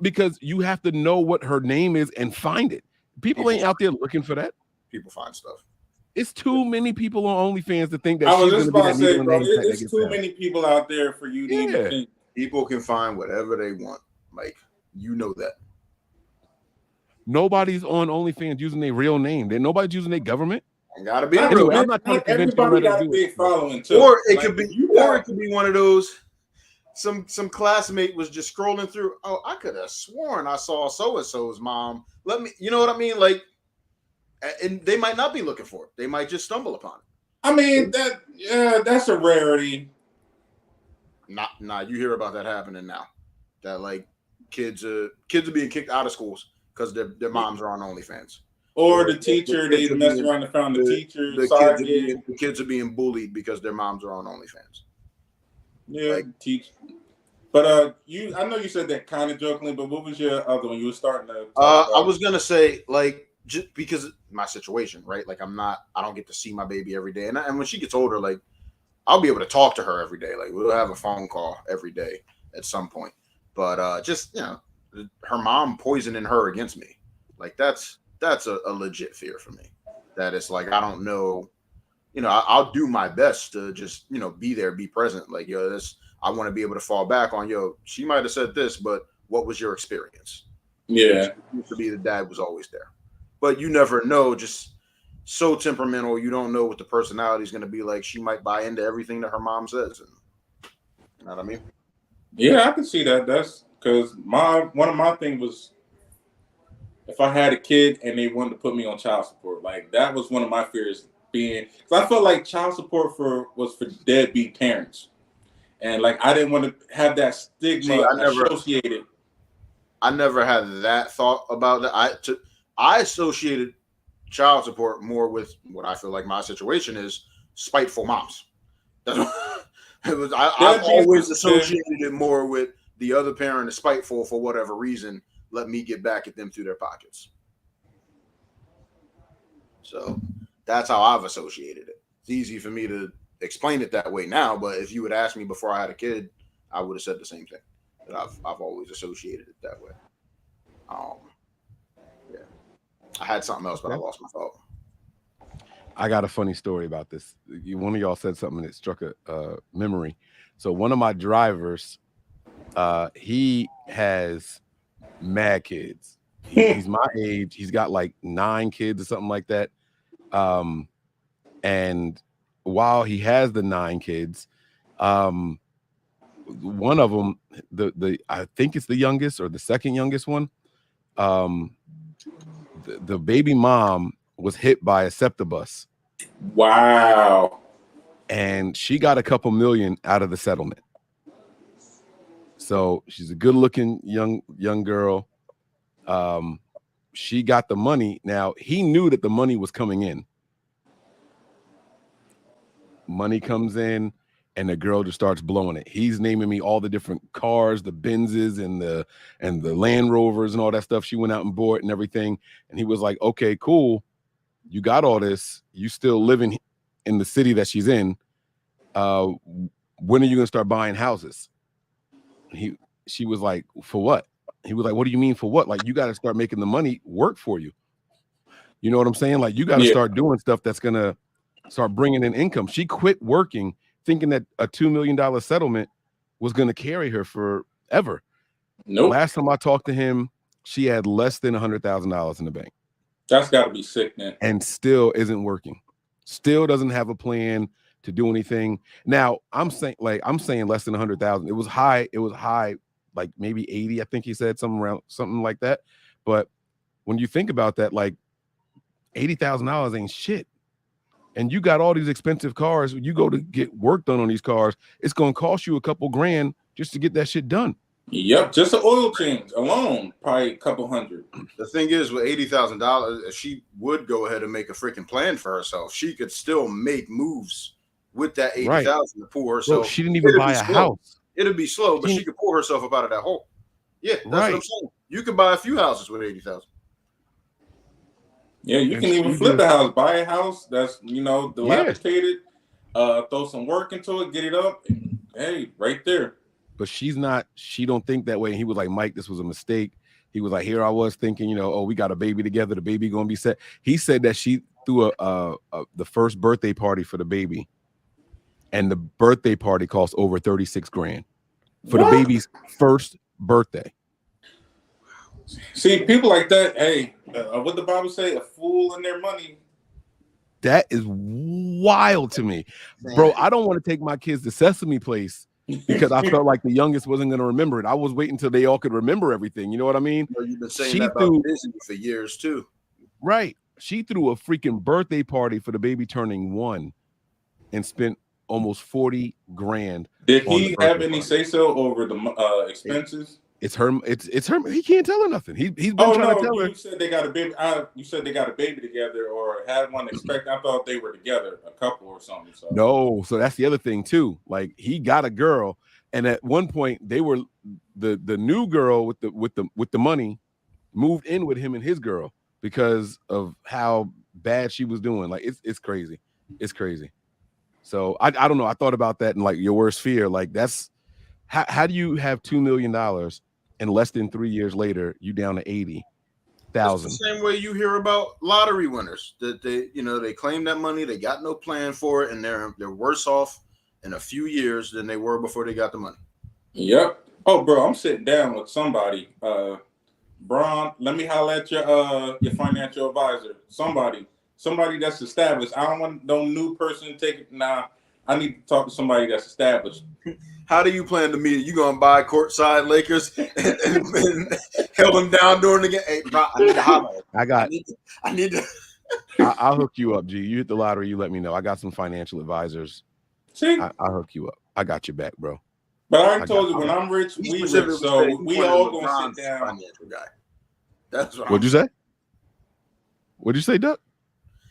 because you have to know what her name is and find it. People ain't out there looking for that. People find stuff. It's too many people on OnlyFans to think that. I was just about to say, bro, it's too many people out there for you to even think. People can find whatever they want. Like, you know that. Nobody's on OnlyFans using their real name. Nobody's using their government. Gotta be anyway, I'm not trying to everybody got a big following too. Or it could be, it could be one of those. Some classmate was just scrolling through. Oh, I could have sworn I saw so and so's mom. Let me, you know what I mean? Like, and they might not be looking for it. They might just stumble upon it. I mean, that's a rarity. Nah, you hear about that happening now. That like kids are being kicked out of schools because their moms are on OnlyFans. Or the teacher, they mess around and found the teacher. The kids are being bullied because their moms are on OnlyFans. Yeah, like, teach. But I know you said that kind of jokingly, but what was your other one? You were starting to. I was gonna say, like, just because of my situation, right? Like, I don't get to see my baby every day, and when she gets older, like, I'll be able to talk to her every day. Like we'll have a phone call every day at some point. But just her mom poisoning her against me, like that's a legit fear for me. That it's like I don't know, I'll do my best to just be there, be present. Like I want to be able to fall back on she might have said this, but what was your experience? Yeah, to be the dad was always there, but you never know. Just so temperamental, you don't know what the personality is going to be like. She might buy into everything that her mom says. And, you know what I mean? Yeah, I can see that. That's because one of my things was if I had a kid and they wanted to put me on child support, like that was one of my fears. Because I felt like child support was for deadbeat parents, and like I didn't want to have that stigma associated. I never had that thought about that. I associated child support more with what I feel like my situation is spiteful moms. That's what it was. I've always associated it more with the other parent is spiteful for whatever reason. Let me get back at them through their pockets. So that's how I've associated it. It's easy for me to explain it that way now, but if you would ask me before I had a kid, I would have said the same thing. That I've always associated it that way. Yeah. I had something else, but I lost my thought. I got a funny story about this. One of y'all said something that struck a memory. So one of my drivers, he has mad kids. He's my age. He's got like 9 kids or something like that. And while he has the 9 kids, one of them, I think it's the youngest or the second youngest one. The baby mom was hit by a SEPTA bus. Wow. And she got a couple million out of the settlement. So she's a good-looking young girl. She got the money. Now, he knew that the money was coming in. Money comes in, and the girl just starts blowing it. He's naming me all the different cars, the Benzes and the Land Rovers and all that stuff she went out and bought and everything. And he was like, okay, cool. You got all this. You still living in the city that she's in. When are you going to start buying houses? She was like, for what? He was like, what do you mean for what? Like, you got to start making the money work for you. You know what I'm saying? Like, you got to start doing stuff that's going to start bringing in income. She quit working thinking that a $2 million settlement was going to carry her forever. Nope. Last time I talked to him, she had less than $100,000 in the bank. That's got to be sick, man. And still isn't working. Still doesn't have a plan to do anything. Now, I'm saying less than 100,000. It was high, like maybe 80, I think he said, something like that. But when you think about that, like $80,000 ain't shit. And you got all these expensive cars. When you go to get work done on these cars, it's going to cost you a couple grand just to get that shit done. Yep, just an oil change alone, probably a couple hundred. The thing is, with $80,000, if she would go ahead and make a freaking plan for herself, she could still make moves with that $80,000 to pull herself. Bro, she didn't even buy a house. It'd be slow, but she could pull herself up out of that hole. Yeah, that's what I'm saying. You can buy a few houses with $80,000. Yeah, you can even flip a house, buy a house that's dilapidated, throw some work into it, get it up, and, hey, right there. But she don't think that way. And he was like, Mike, this was a mistake. He was like, here I was thinking, we got a baby together. The baby gonna be set. He said that she threw the first birthday party for the baby, and the birthday party cost over 36 grand for the baby's first birthday. See, people like that, hey, what the Bible say, a fool in their money. That is wild to me. Bro, I don't want to take my kids to Sesame Place because I felt like the youngest wasn't going to remember it. I was waiting until they all could remember everything. You know what I mean? You've been saying that about Disney for years too. Right. She threw a freaking birthday party for the baby turning 1 and spent almost 40 grand. Did he have any say-so over the expenses? It's her. It's her. He can't tell her nothing. He's been trying to tell her. You said they got a baby. You said they got a baby together, or had one expected. I thought they were together, a couple or something. So. No, so that's the other thing too. Like he got a girl, and at one point they were the new girl with the money moved in with him and his girl because of how bad she was doing. Like it's crazy. It's crazy. So I don't know. I thought about that and like your worst fear. Like that's how do you have $2 million and less than 3 years later you down to 80,000? The same way you hear about lottery winners that they claim that money, they got no plan for it, and they're worse off in a few years than they were before they got the money. Yep. Oh, bro, I'm sitting down with somebody. Bron, let me holler at your financial advisor. Somebody that's established. I don't want no new person to take it. Nah, I need to talk to somebody that's established. How do you plan to meet it? You gonna buy courtside Lakers and held them down during the game? Hey, bro, I need to holler. I need to. I'll hook you up, G. You hit the lottery, you let me know. I got some financial advisors. See, I'll hook you up. I got your back, bro. But I already told you when I'm rich, we rich. So we all gonna sit down. Financial guy. That's what. What'd you say? What'd you say, Duck?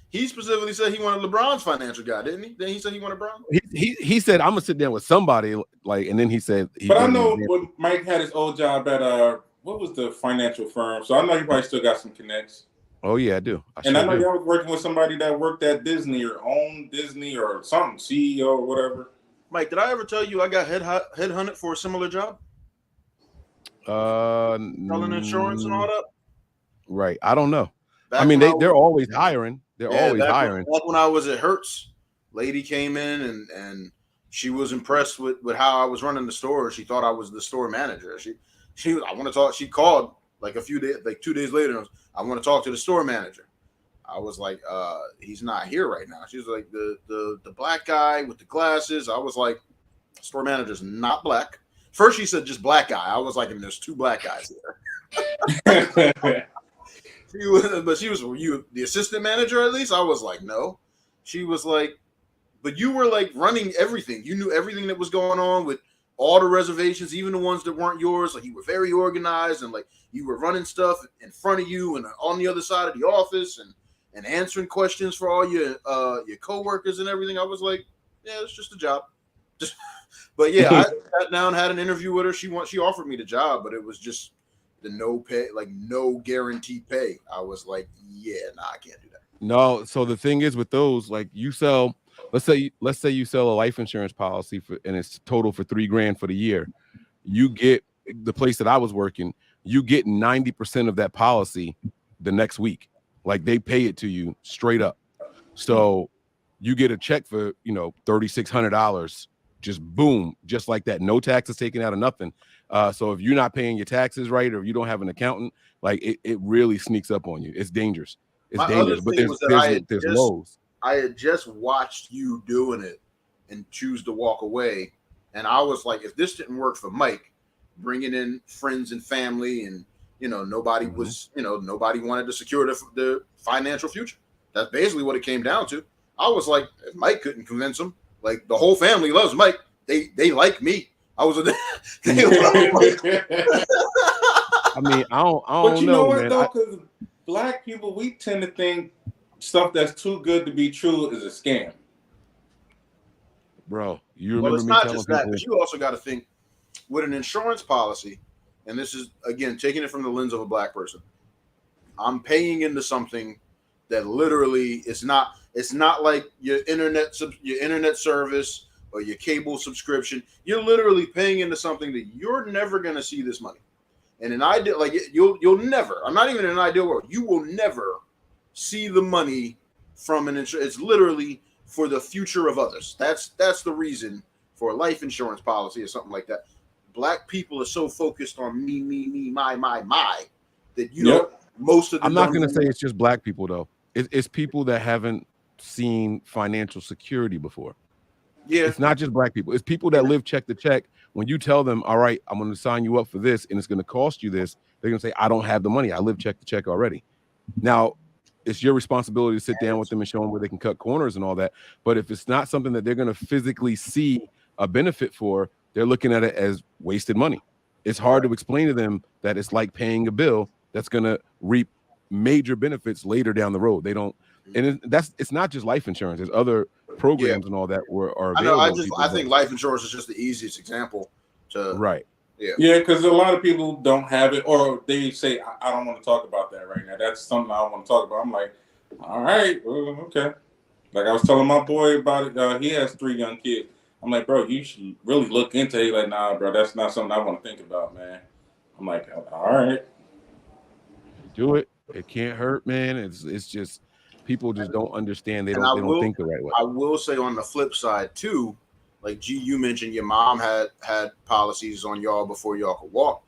He specifically said he wanted LeBron's financial guy, didn't he? Then he said he wanted Bron. He said I'm gonna sit down with somebody, like, and then he said. But I know when Mike had his old job at what was the financial firm? So I know you probably still got some connects. Oh yeah, I do. I know y'all was working with somebody that worked at Disney or owned Disney or something, CEO or whatever. Mike, did I ever tell you I got headhunted for a similar job? Selling insurance and all that. Right. I don't know. I mean, they're always hiring. They're always hiring. Back when I was at Hertz, lady came in and she was impressed with how I was running the store. She thought I was the store manager. I want to talk. She called like a few days, like 2 days later. I want to talk to the store manager. I was like, he's not here right now. She was like, the black guy with the glasses. I was like, store manager's not black. First she said just black guy. I was like, and there's two black guys here. But she was, were you the assistant manager at least? I was like, no. She was like, but you were like running everything. You knew everything that was going on with all the reservations, even the ones that weren't yours. Like you were very organized and like you were running stuff in front of you and on the other side of the office and answering questions for all your coworkers and everything. I was like, yeah, it's just a job. But yeah, I sat down, had an interview with her. She offered me the job, but it was just the no pay, like no guaranteed pay. I was like, yeah, nah, I can't do that. No. So the thing is with those, like you sell, let's say you sell a life insurance policy and it's total for $3,000 for the year. You get the place that I was working, you get 90% of that policy the next week. Like they pay it to you straight up. So you get a check for, $3,600, just boom, just like that. No taxes taken out of nothing. So if you're not paying your taxes right, or if you don't have an accountant, like it really sneaks up on you. It's dangerous. It's dangerous. But there's lows. I had just watched you doing it and choose to walk away. And I was like, if this didn't work for Mike, bringing in friends and family and, nobody was, nobody wanted to secure the financial future. That's basically what it came down to. I was like, if Mike couldn't convince him, like the whole family loves Mike. They like me. I was I mean, I don't but you know what, man. Though, because black people, we tend to think stuff that's too good to be true is a scam. Bro, you remember it's me not telling just that, people, but you also got to think with an insurance policy, and this is again taking it from the lens of a black person. I'm paying into something that literally it's not like your internet service or your cable subscription. You're literally paying into something that you're never going to see this money. And an ideal, like you'll never, I'm not even in an ideal world, you will never see the money from an insurance. It's literally for the future of others. That's the reason for a life insurance policy or something like that. Black people are so focused on me, my, that most of them. I'm not going to say it's just black people though. It's people that haven't seen financial security before. Yeah, it's not just black people. It's people that live check to check. When you tell them, all right, I'm going to sign you up for this and it's going to cost you this, they're going to say, I don't have the money. I live check to check already. Now, it's your responsibility to sit down with them and show them where they can cut corners and all that. But if it's not something that they're going to physically see a benefit for, they're looking at it as wasted money. It's hard to explain to them that it's like paying a bill that's going to reap major benefits later down the road. They don't, and it's not just life insurance. There's other programs and all that are available. I think life insurance is just the easiest example to right. Yeah, because a lot of people don't have it, or they say, I don't want to talk about that right now. That's something I don't want to talk about. I'm like, all right, okay. Like I was telling my boy about it. He has 3 young kids. I'm like, bro, you should really look into it. He's like, nah, bro, that's not something I want to think about, man. I'm like, all right. Do it. It can't hurt, man. It's just people just don't understand. They don't think the right way. I will say on the flip side too, like G, you mentioned your mom had policies on y'all before y'all could walk.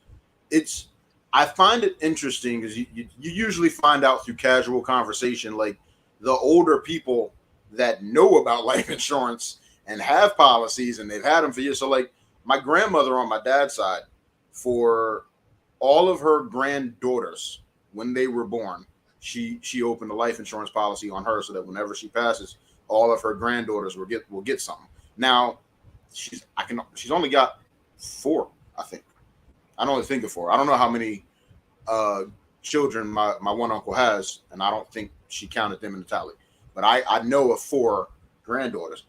I find it interesting because you usually find out through casual conversation, like the older people that know about life insurance and have policies and they've had them for years. So like my grandmother on my dad's side, for all of her granddaughters, when they were born, she opened a life insurance policy on her so that whenever she passes, all of her granddaughters will get something. Now she's only got 4, I think. I don't think of 4. I don't know how many children my one uncle has, and I don't think she counted them in the tally. But I know of 4 granddaughters.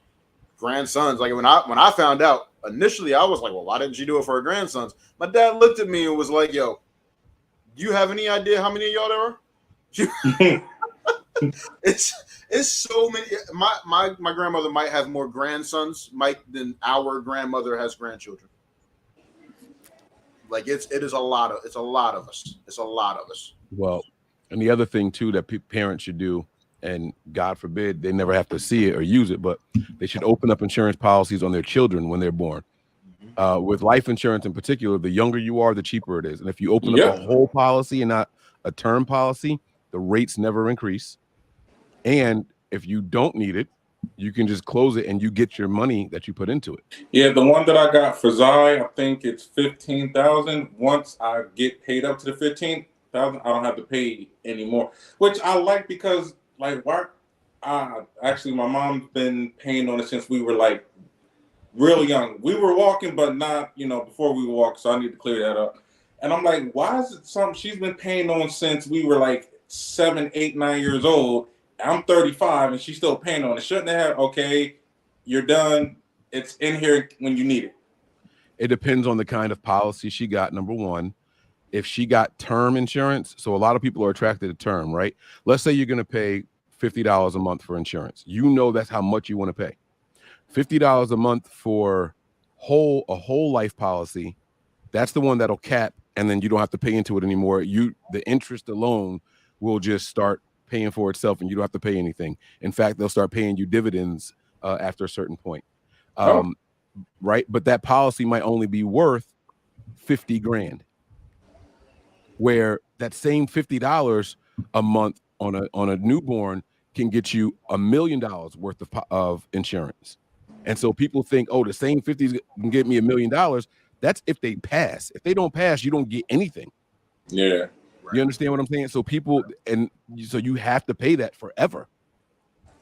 Grandsons, like when I found out initially, I was like, well, why didn't she do it for her grandsons? My dad looked at me and was like, yo, do you have any idea how many of y'all there are? It's so many. My grandmother might have more grandsons, than our grandmother has grandchildren. Like it's a lot of us. It's a lot of us. Well, and the other thing too that parents should do, and God forbid they never have to see it or use it, but they should open up insurance policies on their children when they're born. With life insurance in particular, the younger you are, the cheaper it is. And if you open up a whole policy and not a term policy, the rates never increase. And if you don't need it, you can just close it and you get your money that you put into it. Yeah, the one that I got for Zai, I think it's $15,000. Once I get paid up to the $15,000, I don't have to pay anymore, which I like because like actually my mom's been paying on it since we were like real young. We were walking, but not, before we walked. So I need to clear that up. And I'm like, why is it something she's been paying on since we were like 7, 8, 9 years old? I'm 35 and she's still paying on it. Shouldn't have. Okay, you're done. It's in here when you need it. It depends on the kind of policy she got. Number one, if she got term insurance, so a lot of people are attracted to term, right? Let's say you're going to pay $50 a month for insurance. That's how much you want to pay. $50 a month for a whole life policy. That's the one that'll cap, and then you don't have to pay into it anymore. The interest alone will just start paying for itself, and you don't have to pay anything. In fact, they'll start paying you dividends after a certain point. Right? But that policy might only be worth $50,000, where that same $50 a month on a newborn can get you $1 million worth of insurance. And so people think, oh, the same 50s can get me $1 million. That's if they pass. If they don't pass, you don't get anything. Yeah. You understand what I'm saying? So you have to pay that forever.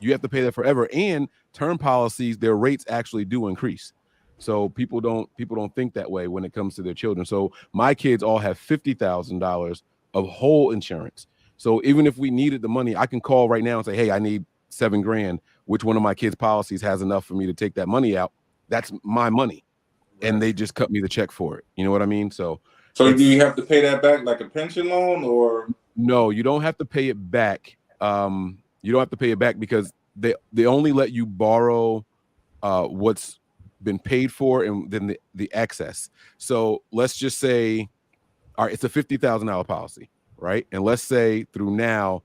You have to pay that forever. And term policies, their rates actually do increase. So people don't think that way when it comes to their children. So my kids all have $50,000 of whole insurance. So even if we needed the money, I can call right now and say, hey, I need $7,000. Which one of my kids' policies has enough for me to take that money out? That's my money. Right. And they just cut me the check for it. You know what I mean? So do you have to pay that back like a pension loan or? No, you don't have to pay it back. You don't have to pay it back because they only let you borrow what's been paid for and then the excess. So let's just say, all right, it's a $50,000 policy, right? And let's say through now,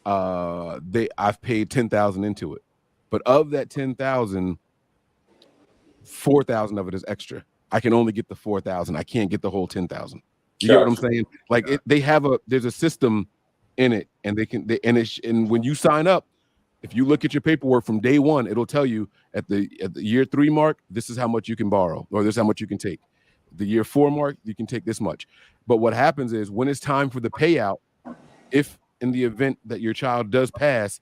I've paid $10,000 into it, but of that $10,000, $4,000 of it is extra. I can only get the $4,000. I can't get the whole $10,000. You get what I'm saying? Like there's a system in it, and and when you sign up, if you look at your paperwork from day one, it'll tell you at the year 3 mark, this is how much you can borrow, or this is how much you can take. The year 4 mark, you can take this much. But what happens is when it's time for the payout, if in the event that your child does pass,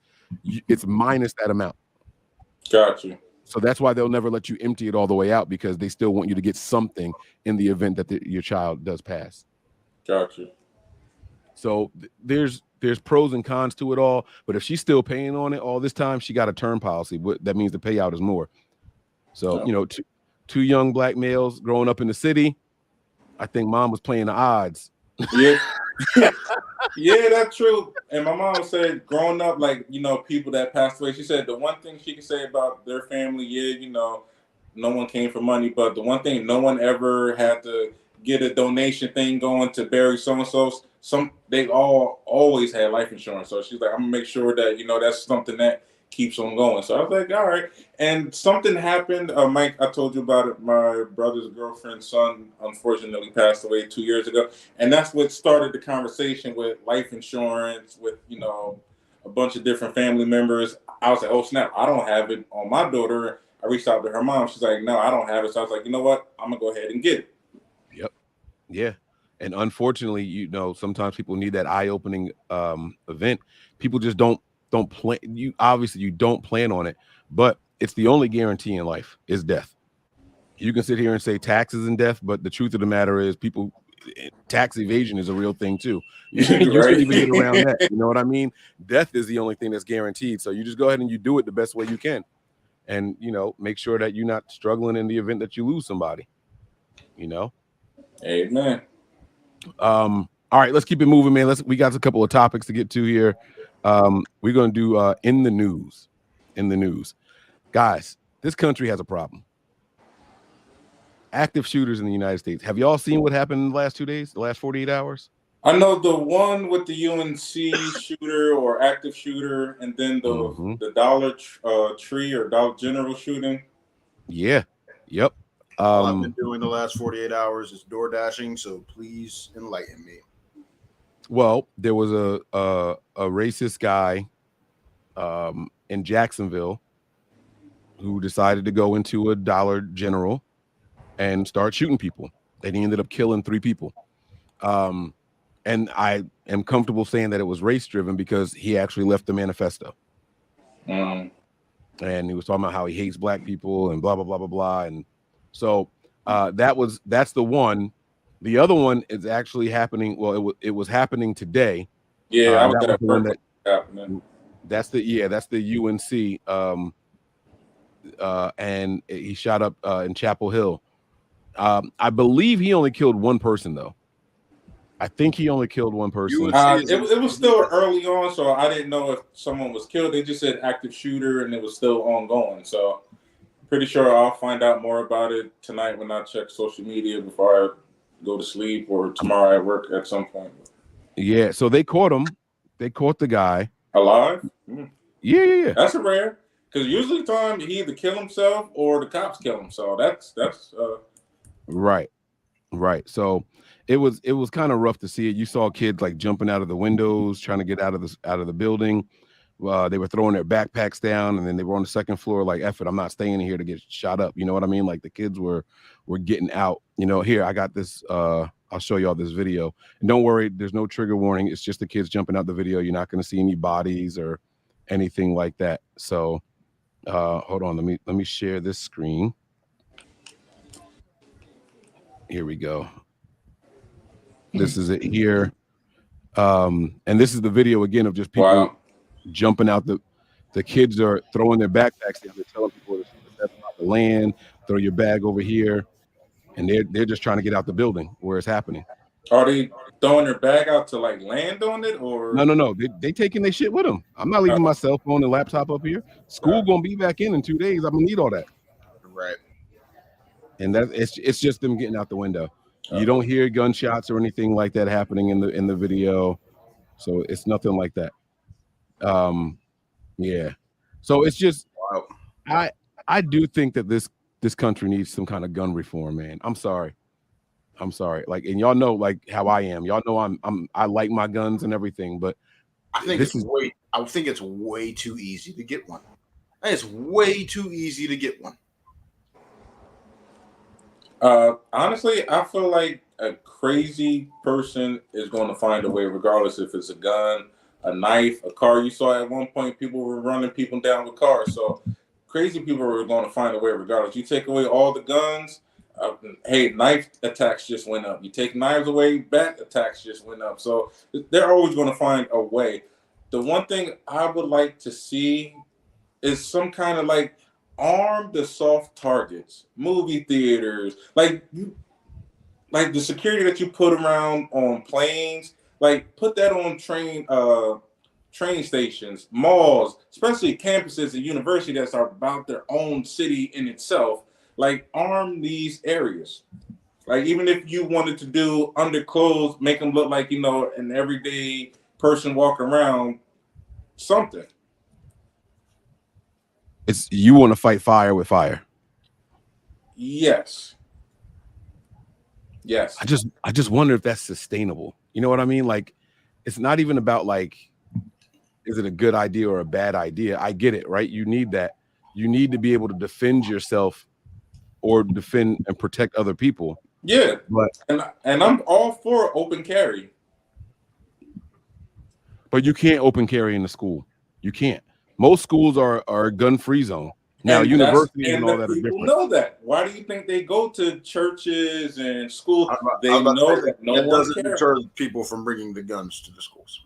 it's minus that amount. Got you. So that's why they'll never let you empty it all the way out, because they still want you to get something in the event that your child does pass. Got you. So there's pros and cons to it all. But if she's still paying on it all this time, she got a term policy. That means the payout is more. So, two young black males growing up in the city, I think mom was playing the odds. Yeah. Yeah, that's true. And my mom said, growing up, like, people that passed away, she said the one thing she could say about their family, no one came for money, but the one thing, no one ever had to get a donation thing going to bury so-and-so. They all always had life insurance. So she's like, I'm gonna make sure that, that's something that keeps on going. So I was like, all right. And something happened. Mike, I told you about it. My brother's girlfriend's son unfortunately passed away 2 years ago. And that's what started the conversation with life insurance, with, a bunch of different family members. I was like, oh, snap, I don't have it on my daughter. I reached out to her mom. She's like, no, I don't have it. So I was like, you know what? I'm going to go ahead and get it. Yep. Yeah. And unfortunately, sometimes people need that eye-opening event. People just don't plan. You don't plan on it, but it's the only guarantee in life is death. You can sit here and say taxes and death, but the truth of the matter is tax evasion is a real thing too. You just can't even get around that. You know what I mean? Death is the only thing that's guaranteed. So you just go ahead and you do it the best way you can. And, make sure that you're not struggling in the event that you lose somebody, Amen. All right, let's keep it moving, man. We got a couple of topics to get to here. We're going to do in the news. Guys, this country has a problem. Active shooters in the United States. Have y'all seen what happened in the last 2 days, the last 48 hours? I know the one with the UNC shooter or active shooter, and then the Dollar Tree or Dollar General shooting. Yeah. Yep. All I've been doing the last 48 hours is door dashing, so please enlighten me. Well, there was a racist guy in Jacksonville who decided to go into a Dollar General and start shooting people. And he ended up killing 3 people. And I am comfortable saying that it was race-driven because he actually left the manifesto. And he was talking about how he hates black people and blah, blah, blah, blah, blah. And so that's the one. The other one is actually happening. Well, it was happening today. Yeah, that's the UNC. And he shot up in Chapel Hill. I believe he only killed one person, though. I think he only killed one person. It was still early on, so I didn't know if someone was killed. They just said active shooter, and it was still ongoing. So pretty sure I'll find out more about it tonight when I check social media before I go to sleep, or tomorrow at work at some point. Yeah, so they caught him. They caught the guy alive. Yeah. That's a rare, because usually time he either kill himself or the cops kill him. So that's right. So it was kind of rough to see it. You saw kids like jumping out of the windows, trying to get out of the building. They were throwing their backpacks down, and then they were on the second floor like, F it, I'm not staying in here to get shot up. You know what I mean? Like the kids were getting out. Here, I got this. I'll show y'all this video. And don't worry, there's no trigger warning. It's just the kids jumping out the video. You're not going to see any bodies or anything like that. So hold on. Let me share this screen. Here we go. This is it here. And this is the video again of just people jumping out. The kids are throwing their backpacks. They're telling people to step out the land, throw your bag over here. And they're just trying to get out the building where it's happening. Are they throwing their bag out to like land on it, or no? They taking their shit with them. I'm not leaving my cell phone and laptop up here. School gonna be back in 2 days. I'm gonna need all that. Right. And it's just them getting out the window. You don't hear gunshots or anything like that happening in the video, so it's nothing like that. Yeah. So it's just I do think that this country needs some kind of gun reform, man. I'm sorry. Like, and y'all know like how I am. Y'all know I like my guns and everything, but I think it's way too easy to get one. It's way too easy to get one. Honestly, I feel like a crazy person is going to find a way, regardless if it's a gun, a knife, a car. You saw at one point people were running people down with cars. So crazy people are going to find a way regardless. You take away all the guns, hey, knife attacks just went up. You take knives away, bat attacks just went up. So they're always going to find a way. The one thing I would like to see is some kind of like arm the soft targets, movie theaters, like the security that you put around on planes. Like put that on train stations, malls, especially campuses and universities that are about their own city in itself. Like arm these areas. Like even if you wanted to do underclothes, make them look like, you know, an everyday person walking around, something. It's you want to fight fire with fire. Yes. Yes. I just wonder if that's sustainable. You know what I mean? Like, it's not even about like, is it a good idea or a bad idea? I get it, right? You need that. You need to be able to defend yourself or defend and protect other people. Yeah, but and I'm all for open carry. But you can't open carry in the school. You can't. Most schools are a gun-free zone. Now, universities and all that are different. People know that. Why do you think they go to churches and schools? They know that no one doesn't deter people from bringing the guns to the schools.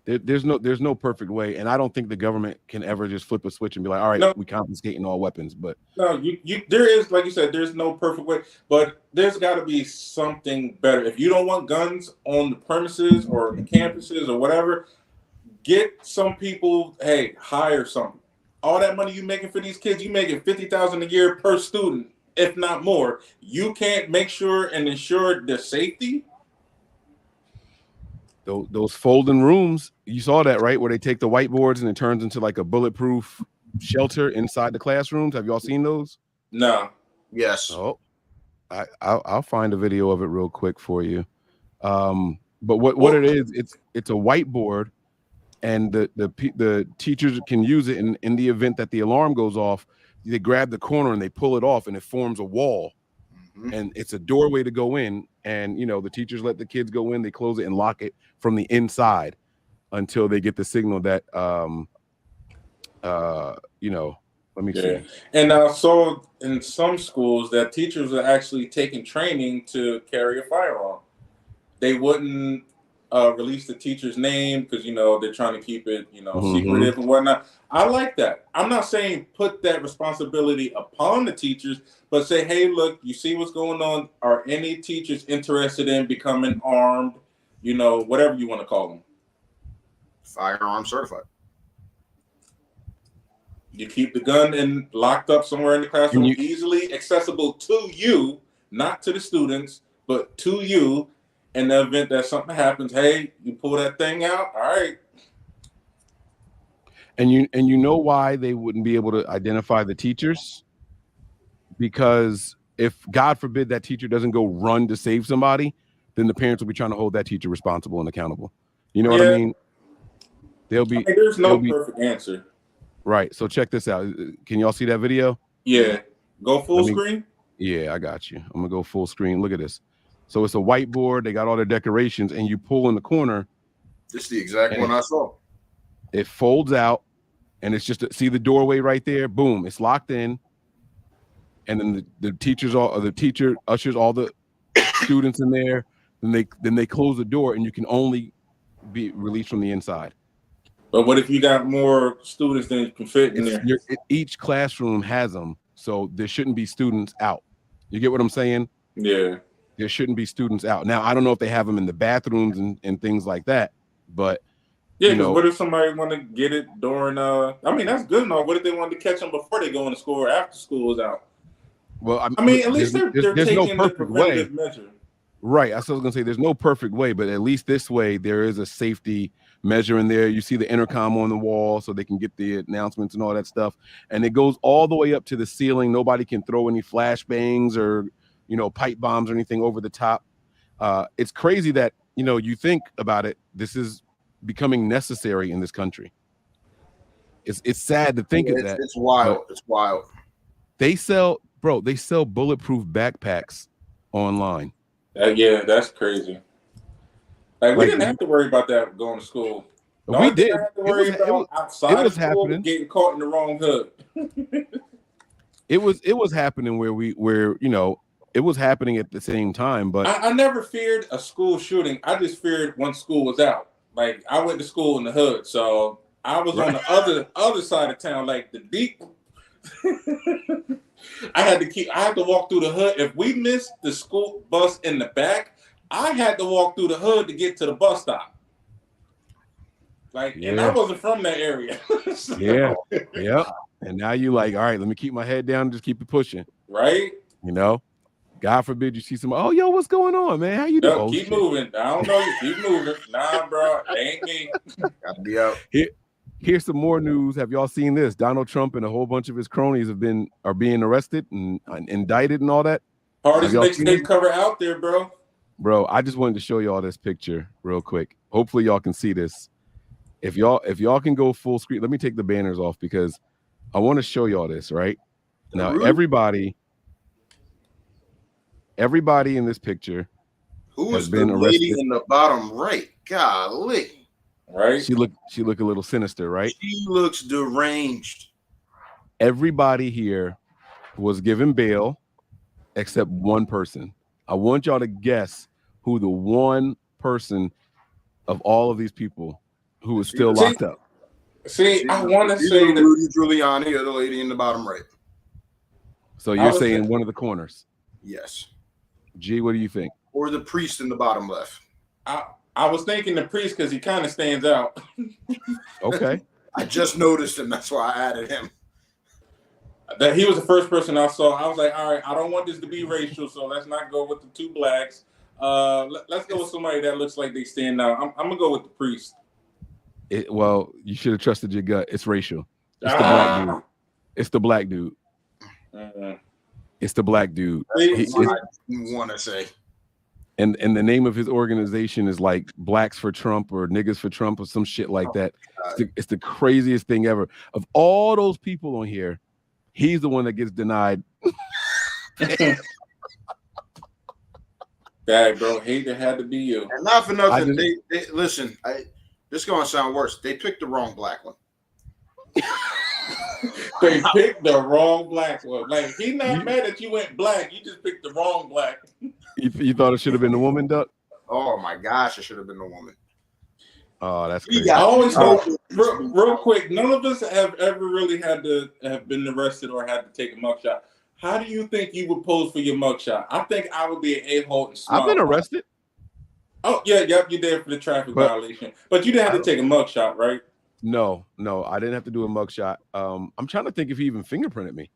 There's no perfect way, and I don't think the government can ever just flip a switch and be like, all right, we confiscating all weapons. But no, there is, like you said, there's no perfect way, but there's got to be something better. If you don't want guns on the premises or the campuses or whatever, get some people. Hey, hire some. All that money you making for these kids, you making $50,000 a year per student, if not more. You can't make sure and ensure their safety. Those folding rooms, you saw that, right? Where they take the whiteboards and it turns into like a bulletproof shelter inside the classrooms. Have y'all seen those? No. Yes. Oh, I'll find a video of it real quick for you. But what it is, it's a whiteboard, and the teachers can use it in the event that the alarm goes off. They grab the corner and they pull it off, and it forms a wall. And it's a doorway to go in, and you know the teachers let the kids go in, they close it and lock it from the inside until they get the signal that you know, let me see. And so in some schools that teachers are actually taking training to carry a firearm. They wouldn't release the teacher's name because, you know, they're trying to keep it, you know, secretive and whatnot. I like that. I'm not saying put that responsibility upon the teachers, but say, hey, look, you see what's going on. Are any teachers interested in becoming armed, you know, whatever you want to call them? Firearm certified. You keep the gun locked up somewhere in the classroom, easily accessible to you, not to the students, but to you. In the event that something happens, hey, you pull that thing out, all right. And you know why they wouldn't be able to identify the teachers? Because if, God forbid, that teacher doesn't go run to save somebody, then the parents will be trying to hold that teacher responsible and accountable. You know what I mean? There's no perfect answer. Right. So check this out. Can y'all see that video? Yeah. Go full screen? Yeah, I got you. I'm going to go full screen. Look at this. So it's a whiteboard. They got all their decorations, and you pull in the corner. This is the exact one I saw. It folds out, and it's just see the doorway right there. Boom, it's locked in. And then the teacher ushers all the students in there. Then they close the door, and you can only be released from the inside. But what if you got more students than you can fit in there? Each classroom has them, so there shouldn't be students out. You get what I'm saying? Yeah. There shouldn't be students out. Now, I don't know if they have them in the bathrooms and things like that, but yeah, because what if somebody want to get it during I mean, that's good enough. What if they wanted to catch them before they go into school or after school is out? Well, I mean, at least they're taking no the preventative measure. Right. I was gonna say there's no perfect way, but at least this way there is a safety measure in there. You see the intercom on the wall so they can get the announcements and all that stuff. And it goes all the way up to the ceiling. Nobody can throw any flashbangs or, you know, pipe bombs or anything over the top. It's crazy that, you know, you think about it, this is becoming necessary in this country. It's sad to think of that. It's wild. It's wild. They sell bulletproof backpacks online. Yeah, that's crazy. Like we didn't have to worry about that going to school. We did. Outside of school, getting caught in the wrong hood. It was happening where you know, it was happening at the same time. But I never feared a school shooting. I just feared when school was out. Like I went to school in the hood, so I was on the other side of town, like the deep. I had to walk through the hood. If we missed the school bus in the back, I had to walk through the hood to get to the bus stop. Like, and I wasn't from that area. So, yep. And now you like, all right, let me keep my head down and just keep it pushing. Right. You know, God forbid you see somebody, oh, yo, what's going on, man? How you doing? No, keep moving. I don't know you. Keep moving. Nah, bro, it ain't me. Gotta be out. Here's some more news. Have y'all seen this? Donald Trump and a whole bunch of his cronies are being arrested and indicted and all that. Hardest mixtape cover out there, bro. Bro, I just wanted to show y'all this picture real quick. Hopefully y'all can see this. If y'all can go full screen, let me take the banners off because I want to show y'all this, right? Now, everybody in this picture who is the lady in the bottom right? Golly. Right. She look a little sinister, right? She looks deranged. Everybody here was given bail except one person. I want y'all to guess who the one person of all of these people who is still locked up. See, I want to say Rudy Giuliani or the lady in the bottom right. So you're saying one of the corners? Yes. G, what do you think? Or the priest in the bottom left. I was thinking the priest because he kind of stands out. Okay. I just noticed him. That's why I added him. That he was the first person I saw. I was like, all right, I don't want this to be racial, so let's not go with the two blacks. Let's go with somebody that looks like they stand out. I'm gonna go with the priest. Well, you should have trusted your gut. It's racial. It's the black dude. It's the black dude. It's the black dude. I want to say. And the name of his organization is like Blacks for Trump or Niggas for Trump or some shit like that. It's the craziest thing ever. Of all those people on here, he's the one that gets denied. Bad, bro. Hate it had to be you. And not for nothing. They listen. This is gonna sound worse. They picked the wrong black one. They picked the wrong black one. Like, he's not mad that you went black. You just picked the wrong black. You thought it should have been the woman, Duck? Oh my gosh, it should have been the woman. Oh, that's crazy. I always hope, real quick, none of us have ever really had to have been arrested or had to take a mugshot. How do you think you would pose for your mugshot? I think I would be an a-hole and smile. I've been arrested. Oh, yeah, yep, you did for the traffic violation. But you didn't have to take a mugshot, right? No, I didn't have to do a mugshot. I'm trying to think if he even fingerprinted me.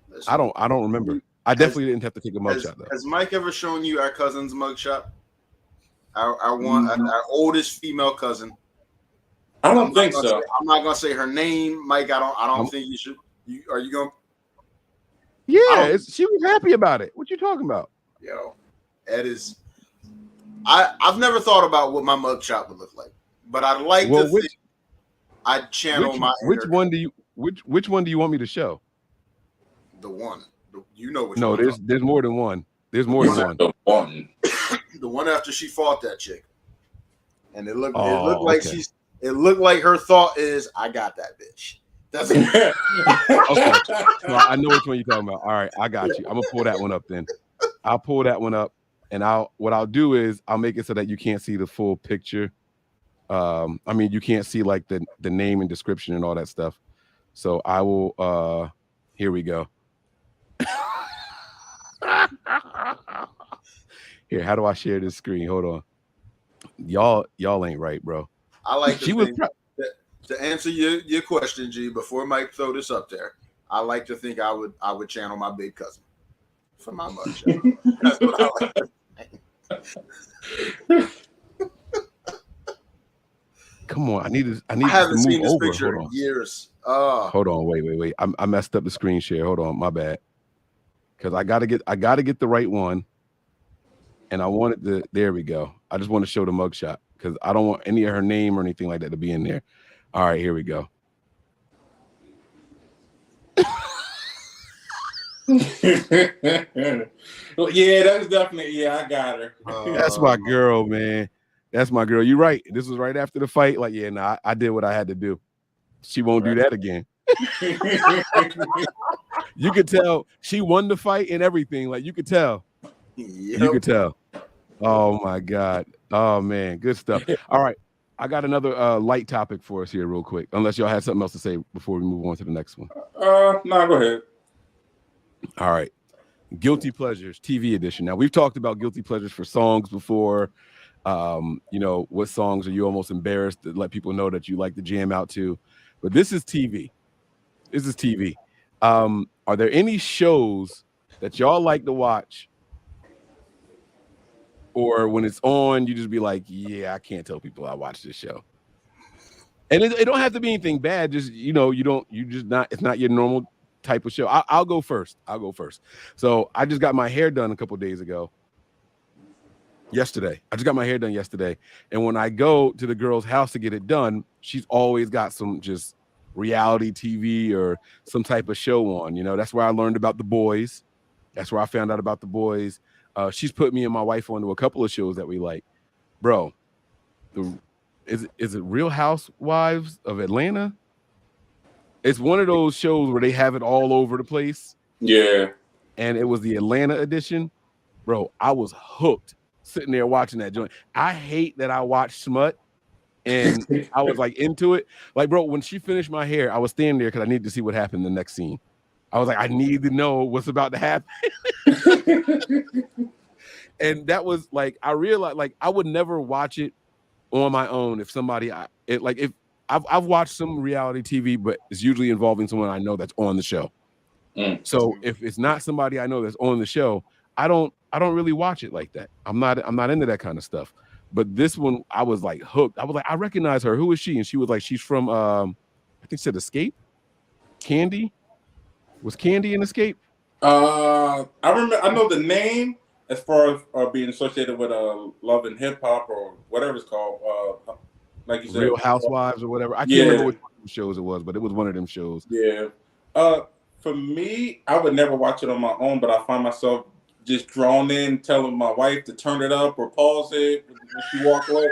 Listen, I don't remember. I definitely didn't have to take a mugshot though. Has Mike ever shown you our cousin's mugshot? Our oldest female cousin. I don't think so. I'm not gonna say her name, Mike. I don't think you should. Are you gonna? Yeah, she was happy about it. What you talking about? Yo, Ed is. I've never thought about what my mugshot would look like, but I'd like to think I'd channel my. Which one do you want me to show? The one. You know which one. No, there's more than one. There's more than one. The one. The one after she fought that chick. And it looked like it looked like her thought is, I got that bitch. That's it. Okay. So I know which one you're talking about. All right, I got you. I'm gonna pull that one up then. I'll pull that one up, and what I'll do is I'll make it so that you can't see the full picture. I mean, you can't see like the name and description and all that stuff. So I will. Here we go. Here, how do I share this screen? Hold on. Y'all ain't right, bro. I like to answer your question, G, before Mike throw this up there. I like to think I would channel my big cousin for my mugshot. That's what I like. Come on, I haven't seen this picture in years. Hold on, wait. I messed up the screen share. Hold on, my bad. Because I gotta get the right one. And I wanted to, there we go. I just want to show the mugshot because I don't want any of her name or anything like that to be in there. All right, here we go. Well, yeah, that's definitely, I got her. That's my girl, man. That's my girl. You're right. This was right after the fight. Like, yeah, nah, I did what I had to do. She won't do that again. You could tell she won the fight and everything. Like, you could tell. Yep. You could tell. Oh my God. Oh man, good stuff. All right, I got another light topic for us here, real quick. Unless y'all had something else to say before we move on to the next one. No, go ahead. All right, Guilty Pleasures TV edition. Now we've talked about guilty pleasures for songs before. You know, what songs are you almost embarrassed to let people know that you like to jam out to? But this is TV. This is TV. Are there any shows that y'all like to watch, or when it's on, you just be like, yeah, I can't tell people I watch this show? And it don't have to be anything bad. Just, you know, it's not your normal type of show. I'll go first. So I just got my hair done a couple days ago. Yesterday. I just got my hair done yesterday. And when I go to the girl's house to get it done, she's always got some just reality TV or some type of show on. You know, that's where I learned about The Boys. That's where I found out about The Boys. She's put me and my wife onto a couple of shows that we like. Bro, is it Real Housewives of Atlanta? It's one of those shows where they have it all over the place. Yeah. And it was the Atlanta edition. Bro, I was hooked sitting there watching that joint. I hate that I watch smut, and I was like into it. Like, bro, when she finished my hair, I was standing there because I needed to see what happened in the next scene. I was like, I need to know what's about to happen. And that was like, I realized like I would never watch it on my own if somebody if I've watched some reality TV, but it's usually involving someone I know that's on the show. So if it's not somebody I know that's on the show, I don't really watch it like that. I'm not into that kind of stuff. But this one, I was like hooked. I was like, I recognize her. Who is she? And she was like, she's from I think she said Escape. Candy. Was Candy in Escape? I remember. I know the name as far as being associated with Love and Hip Hop or whatever it's called. Like you said, Real Housewives or whatever. I can't remember which shows it was, but it was one of them shows. Yeah. For me, I would never watch it on my own, but I find myself just drawn in, telling my wife to turn it up or pause it when she walk away.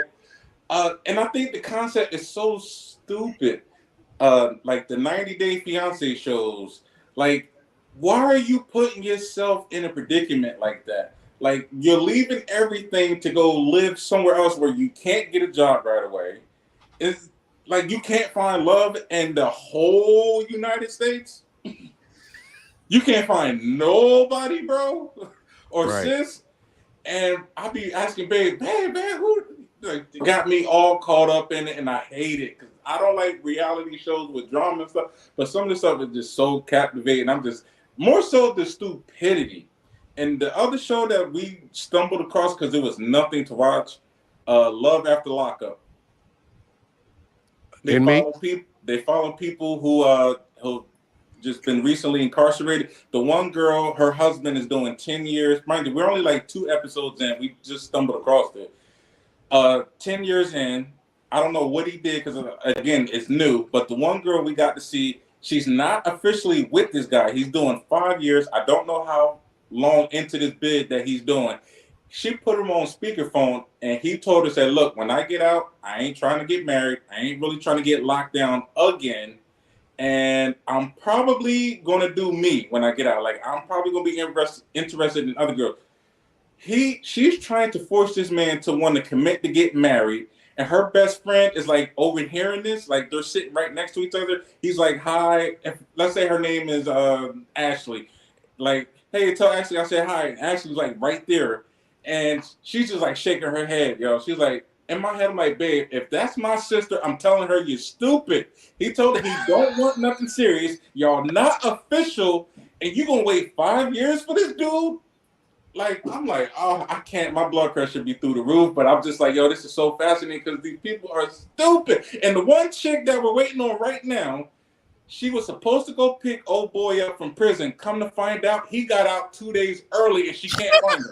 And I think the concept is so stupid. Like the 90 Day Fiance shows. Like, why are you putting yourself in a predicament like that? Like, you're leaving everything to go live somewhere else where you can't get a job right away. It's like you can't find love in the whole United States. You can't find nobody, bro, or sis. And I'll be asking, babe, who got me all caught up in it, and I hate it because I don't like reality shows with drama and stuff. But some of the stuff is just so captivating. I'm just more so the stupidity. And the other show that we stumbled across because there was nothing to watch, Love After Lockup. They follow people who just been recently incarcerated. The one girl, her husband is doing 10 years. Mind you, we're only like 2 episodes in. We just stumbled across it. 10 years in, I don't know what he did because, again, it's new. But the one girl we got to see, she's not officially with this guy. He's doing 5 years. I don't know how long into this bid that he's doing. She put him on speakerphone, and he told her, said, look, when I get out, I ain't trying to get married. I ain't really trying to get locked down again. And I'm probably going to do me when I get out. Like, I'm probably going to be interested in other girls. She's trying to force this man to want to commit to get married. And her best friend is like overhearing this. Like, they're sitting right next to each other. He's like, hi. Let's say her name is Ashley. Like, hey, tell Ashley I said hi. And Ashley's like right there. And she's just like shaking her head, yo. She's like, in my head, I'm like, babe, if that's my sister, I'm telling her you're stupid. He told her he don't want nothing serious. Y'all not official. And you gonna wait 5 years for this dude? Like, I'm like, oh, I can't. My blood pressure be through the roof. But I'm just like, yo, this is so fascinating because these people are stupid. And the one chick that we're waiting on right now, she was supposed to go pick old boy up from prison. Come to find out, he got out 2 days early and she can't find him.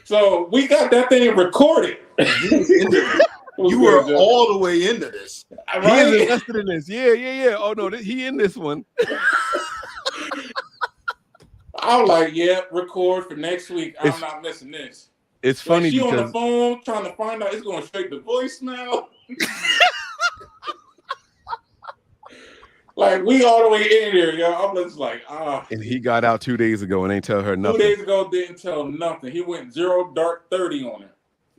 So we got that thing recorded. You were all the way into this. Right? He is invested in this. Yeah. Oh no, he in this one. I was like, yeah, record for next week. I'm not missing this. It's funny she because on the phone trying to find out. It's going straight to voicemail. Like, we all the way in here, yo. I'm just like, And he got out 2 days ago and ain't tell her nothing. 2 days ago, didn't tell nothing. He went 0 dark 30 on her.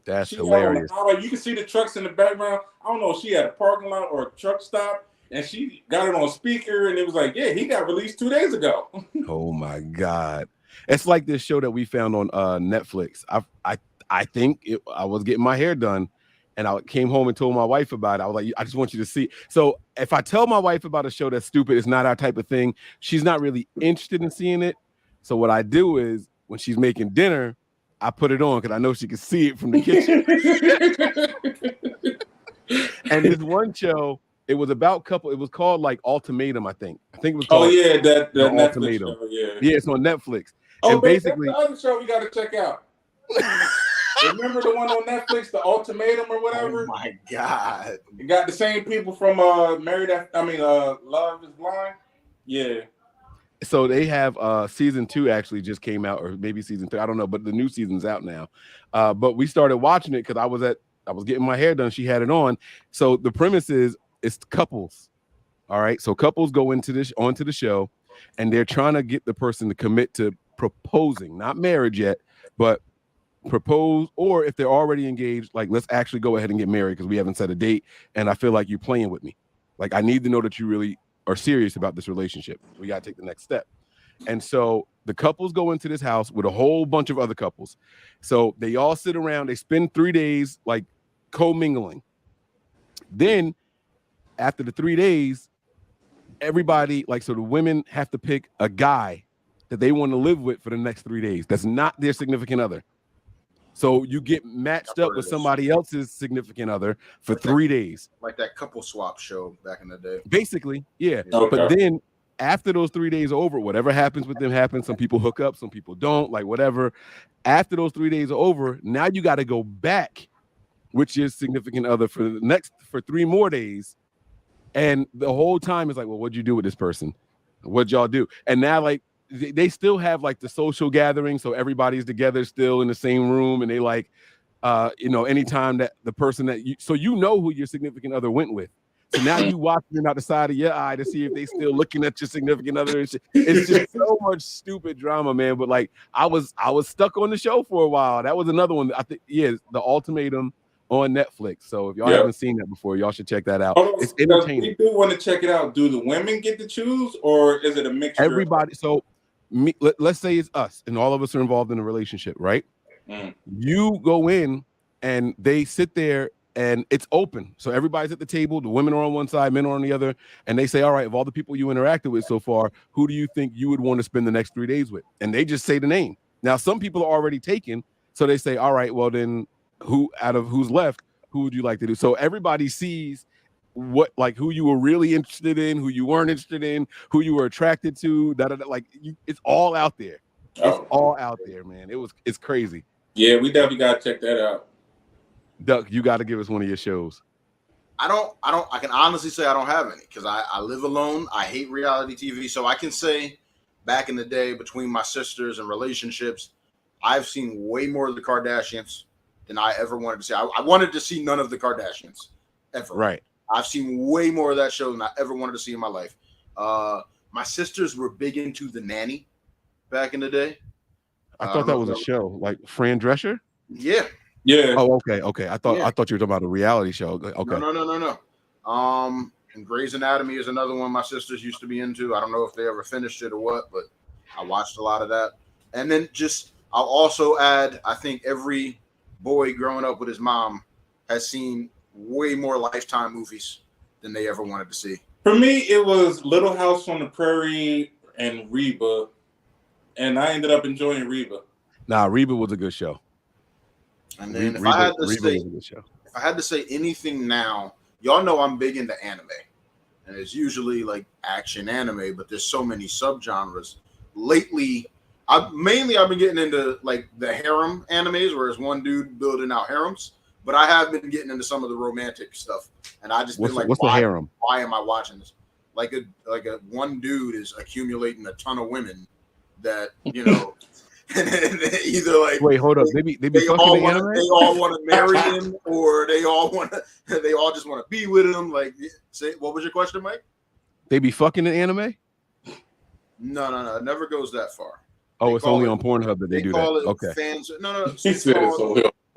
That's hilarious. You can see the trucks in the background. I don't know if she had a parking lot or a truck stop. and she got it on speaker, and it was like, yeah, he got released 2 days ago. Oh my God. It's like this show that we found on Netflix. I think I was getting my hair done, and I came home and told my wife about it. I was like, I just want you to see. So if I tell my wife about a show that's stupid, it's not our type of thing, she's not really interested in seeing it. So what I do is when she's making dinner, I put it on because I know she can see it from the kitchen. And this one show, it was about couple. It was called like Ultimatum, I think. it was called. Oh yeah, that Netflix Ultimatum. Show, yeah. Yeah, it's on Netflix. Oh, and basically, that's the other show we got to check out. Remember the one on Netflix, The Ultimatum or whatever? Oh my God! It got the same people from Love Is Blind. Yeah. So they have season 2 actually just came out, or maybe season 3. I don't know, but the new season's out now. But we started watching it because I was getting my hair done. She had it on. So the premise is it's couples. All right. So couples go onto the show, and they're trying to get the person to commit to proposing, not marriage yet, but propose, or if they're already engaged, like, let's actually go ahead and get married because we haven't set a date, and I feel like you're playing with me. Like, I need to know that you really are serious about this relationship. We got to take the next step. And so the couples go into this house with a whole bunch of other couples. So they all sit around, they spend 3 days like co-mingling. Then after the 3 days, everybody, like, so the women have to pick a guy that they want to live with for the next 3 days. That's not their significant other. So you get matched up with somebody else's significant other for 3 days. Like that couple swap show back in the day. Basically, yeah. Okay. But then after those 3 days are over, whatever happens with them happens. Some people hook up, some people don't, like whatever. After those 3 days are over, now you got to go back, which is significant other for 3 more days. And the whole time is like, well, what'd you do with this person? What'd y'all do? And now, like, they still have like the social gathering, so everybody's together still in the same room, and they like anytime that the person that you know who your significant other went with, so now you watching them out the side of your eye to see if they still looking at your significant other. It's just so much stupid drama, man. But like I was stuck on the show for a while. That was another one, I think. Yeah, The Ultimatum on Netflix. So if y'all haven't seen that before, y'all should check that out. It's entertaining. We do want to check it out. Do the women get to choose, or is it a mixture? Everybody. So let's say it's us, and all of us are involved in a relationship, right? You go in, and they sit there, and it's open. So everybody's at the table. The women are on one side, men are on the other, and they say, all right, of all the people you interacted with so far, who do you think you would want to spend the next 3 days with? And they just say the name. Now, some people are already taken, so they say, all right, well then, who out of who's left, who would you like to do? So everybody sees who you were really interested in, who you weren't interested in, who you were attracted to. It's all out there. It's all out there, man. It's crazy. Yeah, we definitely gotta check that out. Duck, you got to give us one of your shows. I can honestly say I don't have any because I live alone. I hate reality TV, so I can say back in the day between my sisters and relationships, I've seen way more of the Kardashians than I ever wanted to see. I wanted to see none of the Kardashians ever. Right. I've seen way more of that show than I ever wanted to see in my life. My sisters were big into The Nanny back in the day. I thought that was a show, like Fran Drescher. Yeah. Yeah. Oh, okay. I thought you were talking about a reality show. Okay. No. And Grey's Anatomy is another one my sisters used to be into. I don't know if they ever finished it or what, but I watched a lot of that. And then I'll also add, I think every boy growing up with his mom has seen way more Lifetime movies than they ever wanted to see. For me, it was Little House on the Prairie and Reba, and I ended up enjoying Reba. Nah, Reba was a good show. And then if I had to say anything now, y'all know I'm big into anime, and it's usually like action anime, but there's so many subgenres. Lately, I've been getting into like the harem animes, where it's one dude building out harems. But I have been getting into some of the romantic stuff, and I just been like, what's the harem? Why am I watching this? Like a one dude is accumulating a ton of women that and either like wait, hold up, they all want to marry him, or they all just want to be with him. Like, say, what was your question, Mike? They be fucking in anime? No, it never goes that far. Oh, it's only on Pornhub that they do that. Okay. Fans, no.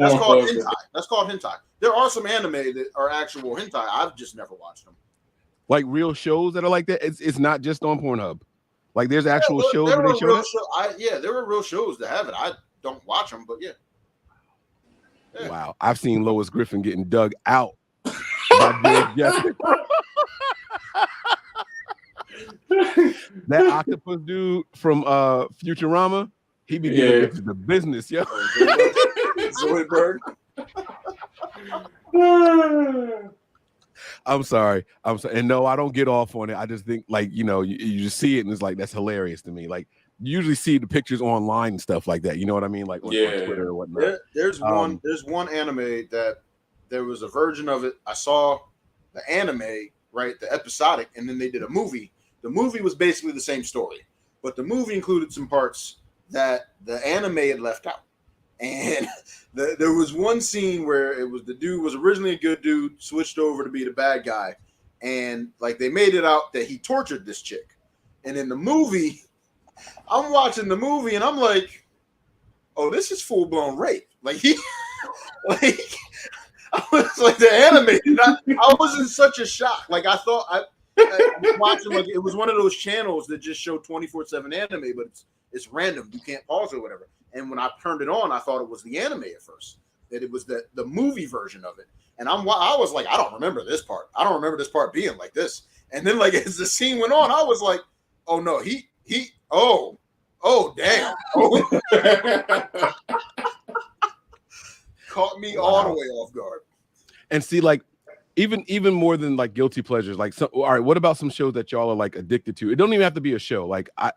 That's called hentai. That's called hentai. There are some anime that are actual hentai. I've just never watched them. like real shows that are like that. It's not just on Pornhub. Like there's actual shows where they show that. There were real shows that have it. I don't watch them, but yeah. Wow, I've seen Lois Griffin getting dug out by George That octopus dude from Futurama, he be getting into the business, yo. Zoidberg. I'm sorry. And no, I don't get off on it. I just think, like, you know, you just see it and it's like, that's hilarious to me. Like, you usually see the pictures online and stuff like that. You know what I mean? Like on Twitter or whatnot. There's one anime that there was a version of it. I saw the anime, right? The episodic, and then they did a movie. The movie was basically the same story, but the movie included some parts that the anime had left out. And there was one scene where it was the dude was originally a good dude, switched over to be the bad guy, and like they made it out that he tortured this chick. And in the movie, I'm watching the movie and I'm like, oh, this is full blown rape. Like he, like I was like the anime. I was in such a shock. Like I thought I was watching, like it was one of those channels that just show 24/7 anime, but it's random. You can't pause it or whatever. And when I turned it on, I thought it was the anime at first, that it was the movie version of it. And I was like, I don't remember this part. I don't remember this part being like this. And then like as the scene went on, I was like, oh no, oh damn. Oh. Caught me all the way off guard. And see, like even more than like guilty pleasures, like all right, what about some shows that y'all are like addicted to? It don't even have to be a show. Like I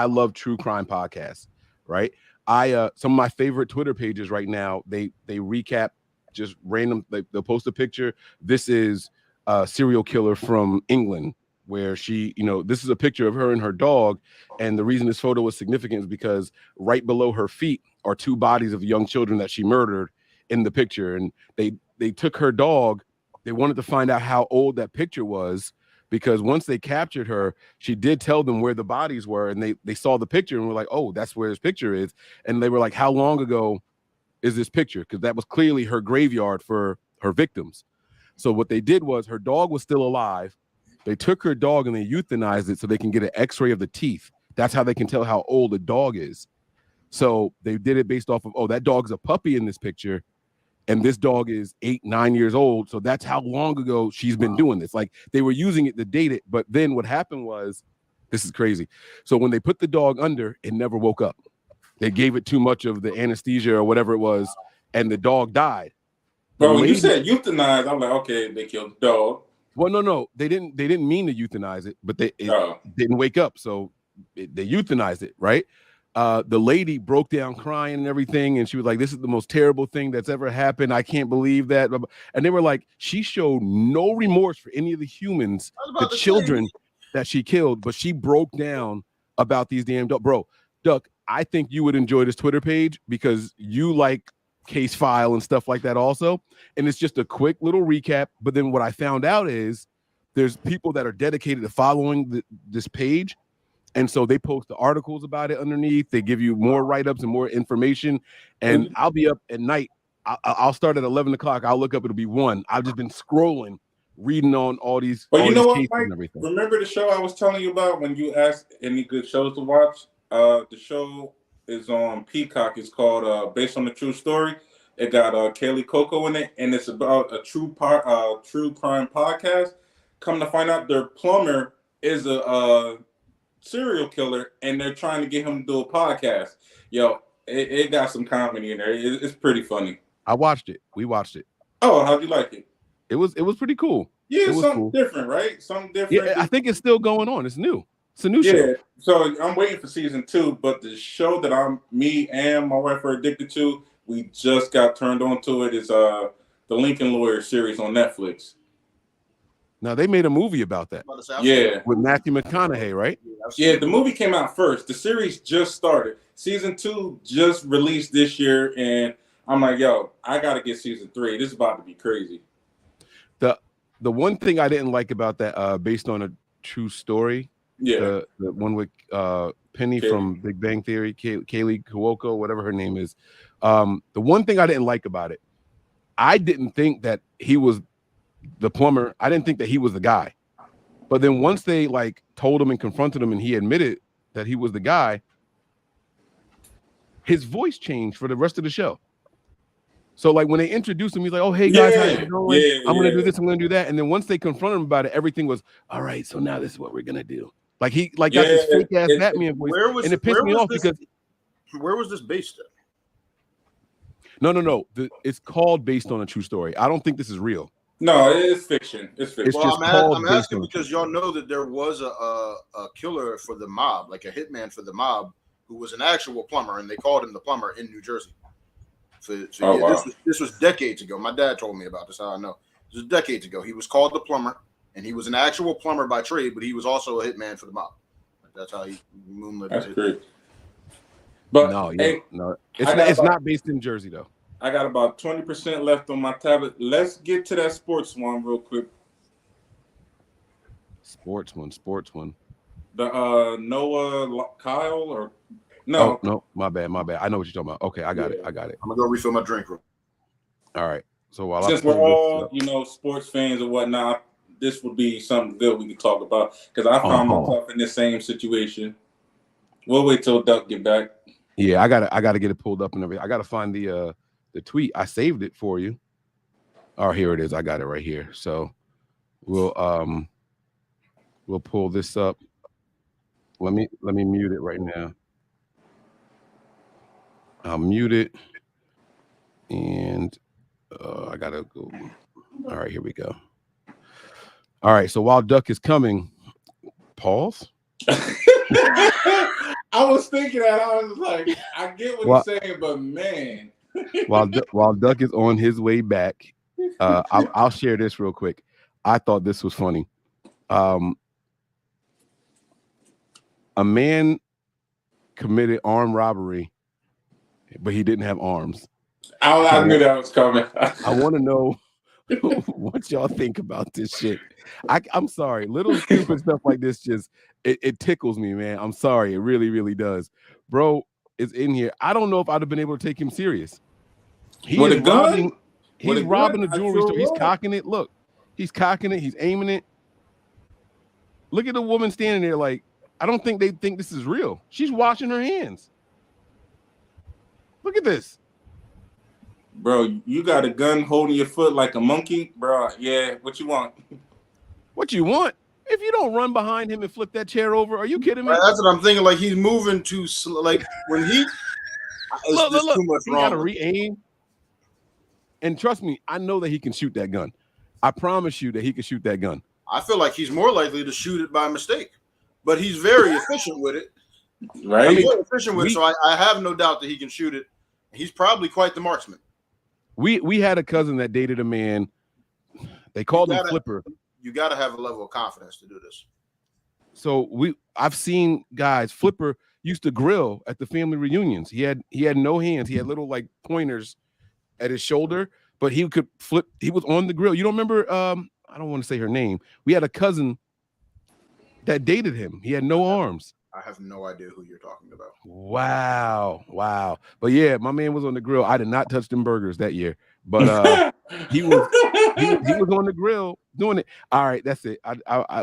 love true crime podcasts, right? Some of my favorite Twitter pages right now, they recap just random, they'll post a picture. This is a serial killer from England, where she, you know, this is a picture of her and her dog. And the reason this photo was significant is because right below her feet are two bodies of young children that she murdered in the picture. And they took her dog. They wanted to find out how old that picture was, because once they captured her, she did tell them where the bodies were, and they saw the picture and were like, oh, that's where this picture is. And they were like, how long ago is this picture? Because that was clearly her graveyard for her victims. So what they did was her dog was still alive. They took her dog and they euthanized it so they can get an x-ray of the teeth. That's how they can tell how old a dog is. So they did it based off of, oh, that dog's a puppy in this picture, and this dog is 8-9 years old. So that's how long ago she's been doing this. Like they were using it to date it. But then what happened was, this is crazy. So when they put the dog under, it never woke up. They gave it too much of the anesthesia or whatever it was, and the dog died. Bro, when you said euthanize, I'm like, okay, they killed the dog. Well, no, they didn't mean to euthanize it, but it didn't wake up. So they euthanized it, right? The lady broke down crying and everything, and she was like, this is the most terrible thing that's ever happened. I can't believe that. And they were like, she showed no remorse for any of the humans, the children that she killed, but she broke down about these damn dogs. Bro, Duck, I think you would enjoy this Twitter page because you like Case File and stuff like that also. And it's just a quick little recap. But then what I found out is there's people that are dedicated to following this page. And so they post the articles about it underneath. They give you more write-ups and more information. And I'll be up at night. I'll start at 11 o'clock. I'll look up. It'll be 1. I've just been scrolling, reading on all these. Well, you know what, Mike? Remember the show I was telling you about when you asked any good shows to watch? The show is on Peacock. It's called Based on the True Story. It got Kaylee Coco in it, and it's about a true crime podcast. Come to find out, their plumber is a serial killer, and they're trying to get him to do a podcast. Yo, it got some comedy in there. It's pretty funny. I watched it. We watched it. Oh, how'd you like it? It was pretty cool. Yeah, it's something different, right? Something different. Yeah, I think it's still going on. It's new. It's a new show. So I'm waiting for season 2, but the show that me and my wife are addicted to, we just got turned on to it, is the Lincoln Lawyer series on Netflix. Now they made a movie about that. Yeah, with Matthew McConaughey, right? Yeah, the movie came out first. The series just started. Season 2 just released this year, and I'm like, yo, I gotta get season 3. This is about to be crazy. The one thing I didn't like about that, based on a true story, the one with Penny from Big Bang Theory, Kaylee Cuoco, whatever her name is. The one thing I didn't like about it, I didn't think that he was the plumber. I didn't think that he was the guy. But then once they like told him and confronted him and he admitted that he was the guy, his voice changed for the rest of the show. So like when they introduced him, he's like, "Oh, hey guys, how you doing? I'm gonna do this, I'm gonna do that." And then once they confronted him about it, everything was all right. So now this is what we're gonna do. Like he got this fake ass Batman voice, and it pissed me off because where was this based at? No. It's called based on a true story. I don't think this is real. No, it is fiction. It's fiction. Well, I'm asking because y'all know that there was a killer for the mob, like a hitman for the mob, who was an actual plumber, and they called him the plumber in New Jersey. Wow. This was decades ago. My dad told me about this. How I know. This was decades ago. He was called the plumber, and he was an actual plumber by trade, but he was also a hitman for the mob. That's how he moonlit. That's great. But no, it's not based in Jersey though. I got about 20% left on my tablet. Let's get to that sports one real quick. Sports one. The Noah Kyle or no? Oh, no, my bad. I know what you're talking about. Okay, I got it. I'm gonna go refill my drink. All right. So while since we're all sports fans and whatnot, this would be something good we could talk about because I found myself in the same situation. We'll wait till Duck get back. Yeah, I gotta get it pulled up and everything. I gotta find the tweet. I saved it for you. Oh, here it is. I got it right here. So we'll pull this up. Let me mute it right now. I'll mute it, and I gotta go. All right, here we go. All right, so while Duck is coming, pause. I was thinking that. I was like, I get what he's saying, but man. while Duck is on his way back, I'll share this real quick. I thought this was funny. A man committed armed robbery, but he didn't have arms. I knew that was coming. I want to know what y'all think about this shit. I'm sorry, little stupid stuff like this just it tickles me, man. I'm sorry, it really, really does. Bro is in here. I don't know if I'd have been able to take him serious. He's robbing a jewelry store. He's cocking it. Look, he's cocking it. He's aiming it. Look at the woman standing there like, I don't think they think this is real. She's washing her hands. Look at this. Bro, you got a gun holding your foot like a monkey? Bro, yeah, what you want? What you want? If you don't run behind him and flip that chair over, are you kidding me? That's what I'm thinking. Like he's moving too slow. Like when he look, too much he gotta re-aim. And trust me, I know that he can shoot that gun. I promise you that he can shoot that gun. I feel like he's more likely to shoot it by mistake, but he's very efficient with it. Right? He's very efficient with it, so I have no doubt that he can shoot it. He's probably quite the marksman. We had a cousin that dated a man. They called him Flipper. You got to have a level of confidence to do this. So I've seen guys. Flipper used to grill at the family reunions. He had no hands. He had little like pointers at his shoulder, but he could flip. He was on the grill. You don't remember? I don't want to say her name. We had a cousin that dated him. He had no arms. I have no idea who you're talking about. Wow. But yeah, my man was on the grill. I did not touch them burgers that year, but he was on the grill doing it. All right, that's it.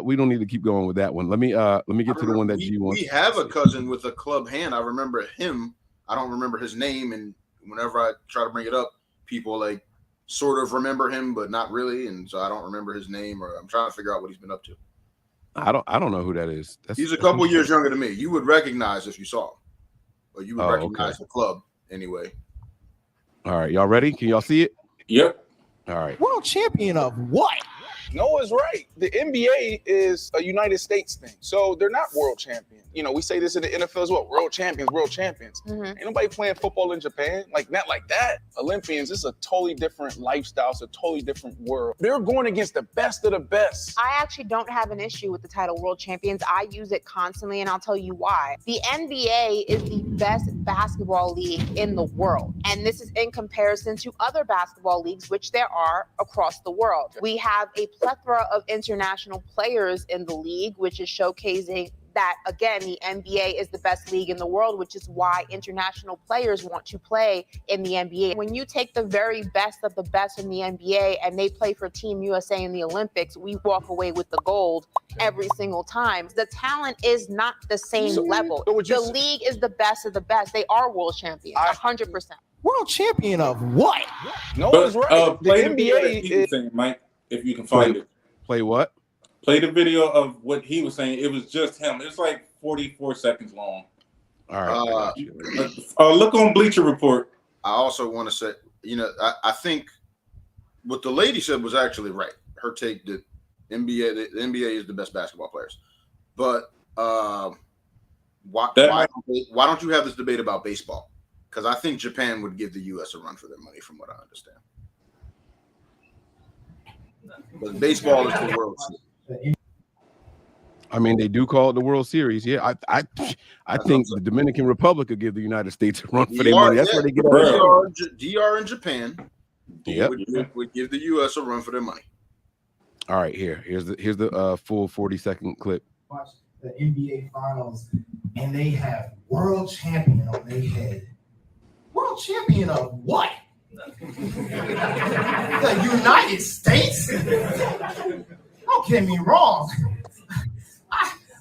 We don't need to keep going with that one. Let me get to the one that G wants. We have a cousin with a club hand. I remember him. I don't remember his name, and whenever I try to bring it up, people like sort of remember him, but not really, and so I don't remember his name, or I'm trying to figure out what he's been up to. I don't know who that is. He's a couple years younger than me. You would recognize if you saw him, or you would recognize the club anyway. All right, y'all ready? Can y'all see it? Yep. All right. World champion of what? Noah's right. The NBA is a United States thing, so they're not world champions. You know, we say this in the NFL as well. World champions. Mm-hmm. Ain't nobody playing football in Japan. Like, not like that. Olympians, this is a totally different lifestyle. It's a totally different world. They're going against the best of the best. I actually don't have an issue with the title world champions. I use it constantly, and I'll tell you why. The NBA is the best basketball league in the world. And this is in comparison to other basketball leagues, which there are across the world. We have a plethora of international players in the league, which is showcasing that, again, the NBA is the best league in the world, which is why international players want to play in the NBA. When you take the very best of the best in the NBA and they play for Team USA in the Olympics, we walk away with the gold every single time. The talent is not the same level. The league is the best of the best. They are world champions, 100%. World champion of what? No one's right. The NBA is saying, Mike, if you can find it. Play what? Play the video of what he was saying. It was just him. It's like 44 seconds long. All right. Look on Bleacher Report. I also want to say, I think what the lady said was actually right. Her take that the NBA is the best basketball players. But why don't you have this debate about baseball? Because I think Japan would give the U.S. a run for their money, from what I understand. But baseball is the World Series. I mean, they do call it the World Series. Yeah, I think the Dominican Republic could give the United States a run for their money. That's where they get DR and Japan would give the U.S. a run for their money. All right, here's the full 40-second clip. Watch the NBA Finals, and they have world champion on their head. World champion of what? The United States? Don't get me wrong.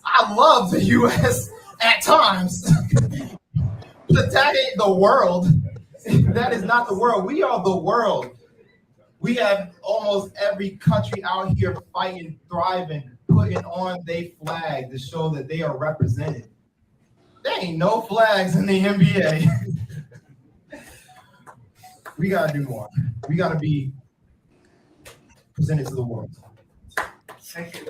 I love the U.S. at times, but that ain't the world. That is not the world. We are the world. We have almost every country out here fighting, thriving, putting on their flag to show that they are represented. There ain't no flags in the NBA. We gotta do more. We gotta be presented to the world. Thank you.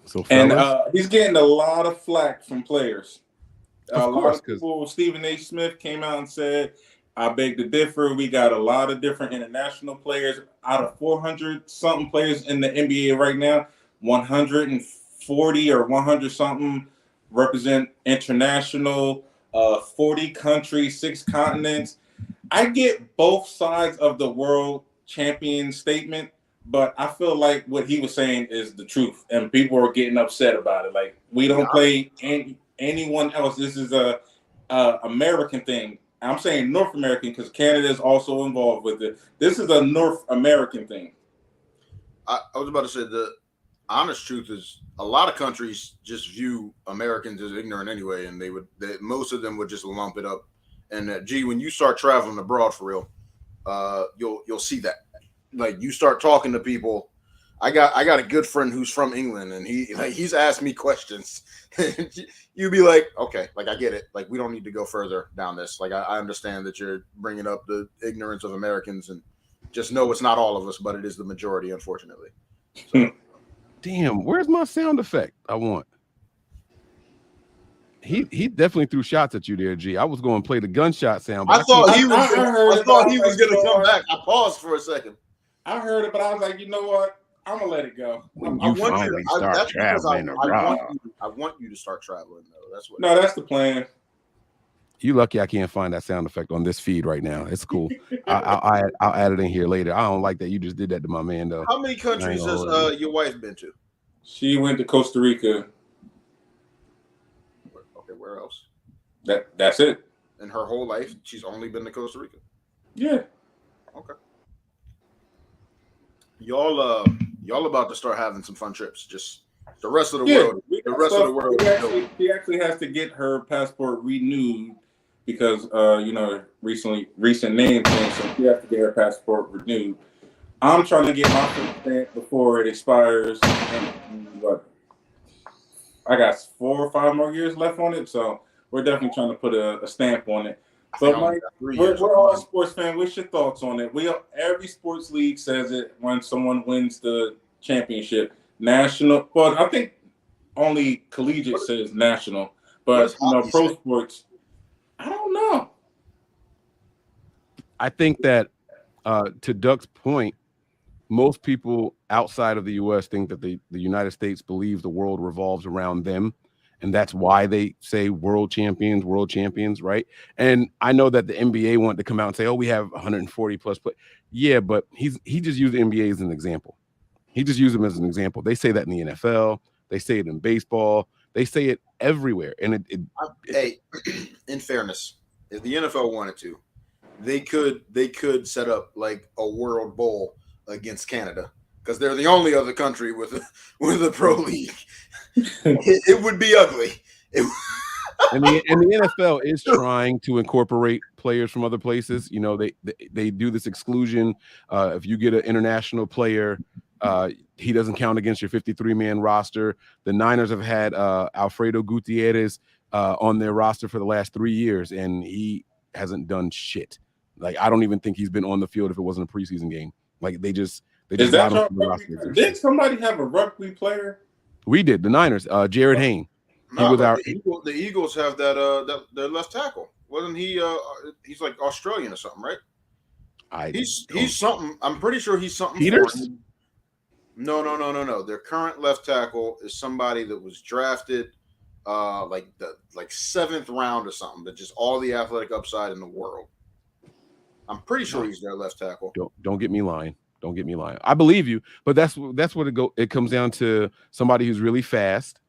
So, he's getting a lot of flack from players. A lot of people. Stephen A. Smith came out and said, I beg to differ. We got a lot of different international players. Out of 400-something players in the NBA right now, 140 or 100-something represent international, 40 countries, 6 continents. I get both sides of the world champion statement, but I feel like what he was saying is the truth, and people are getting upset about it. Like, we don't play anyone else. This is a American thing. I'm saying North American because Canada is also involved with it. This is a North American thing. I was about to say the honest truth is a lot of countries just view Americans as ignorant anyway, and most of them would just lump it up. And when you start traveling abroad for real, you'll see that. Like, you start talking to people. I got a good friend who's from England, and he's asked me questions. You'd be like, okay, like, I get it. Like, we don't need to go further down this. Like, I understand that you're bringing up the ignorance of Americans, and just know it's not all of us, but it is the majority, unfortunately. So. Damn, where's my sound effect? I want. He definitely threw shots at you there, G. I was going to play the gunshot sound. I thought he was going to come back. I paused for a second. I heard it, but I was like, you know what? I'm gonna let it go. I want you to start traveling, though. That's the plan. You lucky I can't find that sound effect on this feed right now. It's cool. I'll add it in here later. I don't like that you just did that to my man, though. How many countries has your wife been to? She went to Costa Rica. Okay, where else? That's it. In her whole life, she's only been to Costa Rica. Yeah. Okay. Y'all about to start having some fun trips. Just the rest of the world. The rest of the world. She actually has to get her passport renewed because recent name change, so she has to get her passport renewed. I'm trying to get my stamp before it expires. I got 4 or 5 more years left on it, so we're definitely trying to put a stamp on it. So, Mike, we're all sports fans. What's your thoughts on it? Every sports league says it when someone wins the championship. National, well, I think only collegiate says national, but pro sports, I don't know. I think that to Duck's point, most people outside of the U.S. think that the United States believes the world revolves around them. And that's why they say world champions, right? And I know that the NBA wanted to come out and say, oh, we have 140 plus. But yeah, but he just used the NBA as an example. He just used him as an example. They say that in the NFL. They say it in baseball. They say it everywhere. And hey, in fairness, if the NFL wanted to, they could set up like a World Bowl against Canada because they're the only other country with a pro league. It would be ugly. And the NFL is trying to incorporate players from other places. You know, they do this exclusion. If you get an international player, he doesn't count against your 53-man roster. The Niners have had Alfredo Gutierrez on their roster for the last 3 years, and he hasn't done shit. Like, I don't even think he's been on the field if it wasn't a preseason game. Like, they just got him from the roster. Did somebody have a rugby player? We did. The Niners, Jared Hayne. The Eagles have that their left tackle. Wasn't he? He's like Australian or something, right? He's something. I'm pretty sure he's something. Peters? No. Their current left tackle is somebody that was drafted like 7th round or something. That just all the athletic upside in the world. I'm pretty sure he's their left tackle. Don't get me lying. Don't get me lying. I believe you, but that's what it comes down to. Somebody who's really fast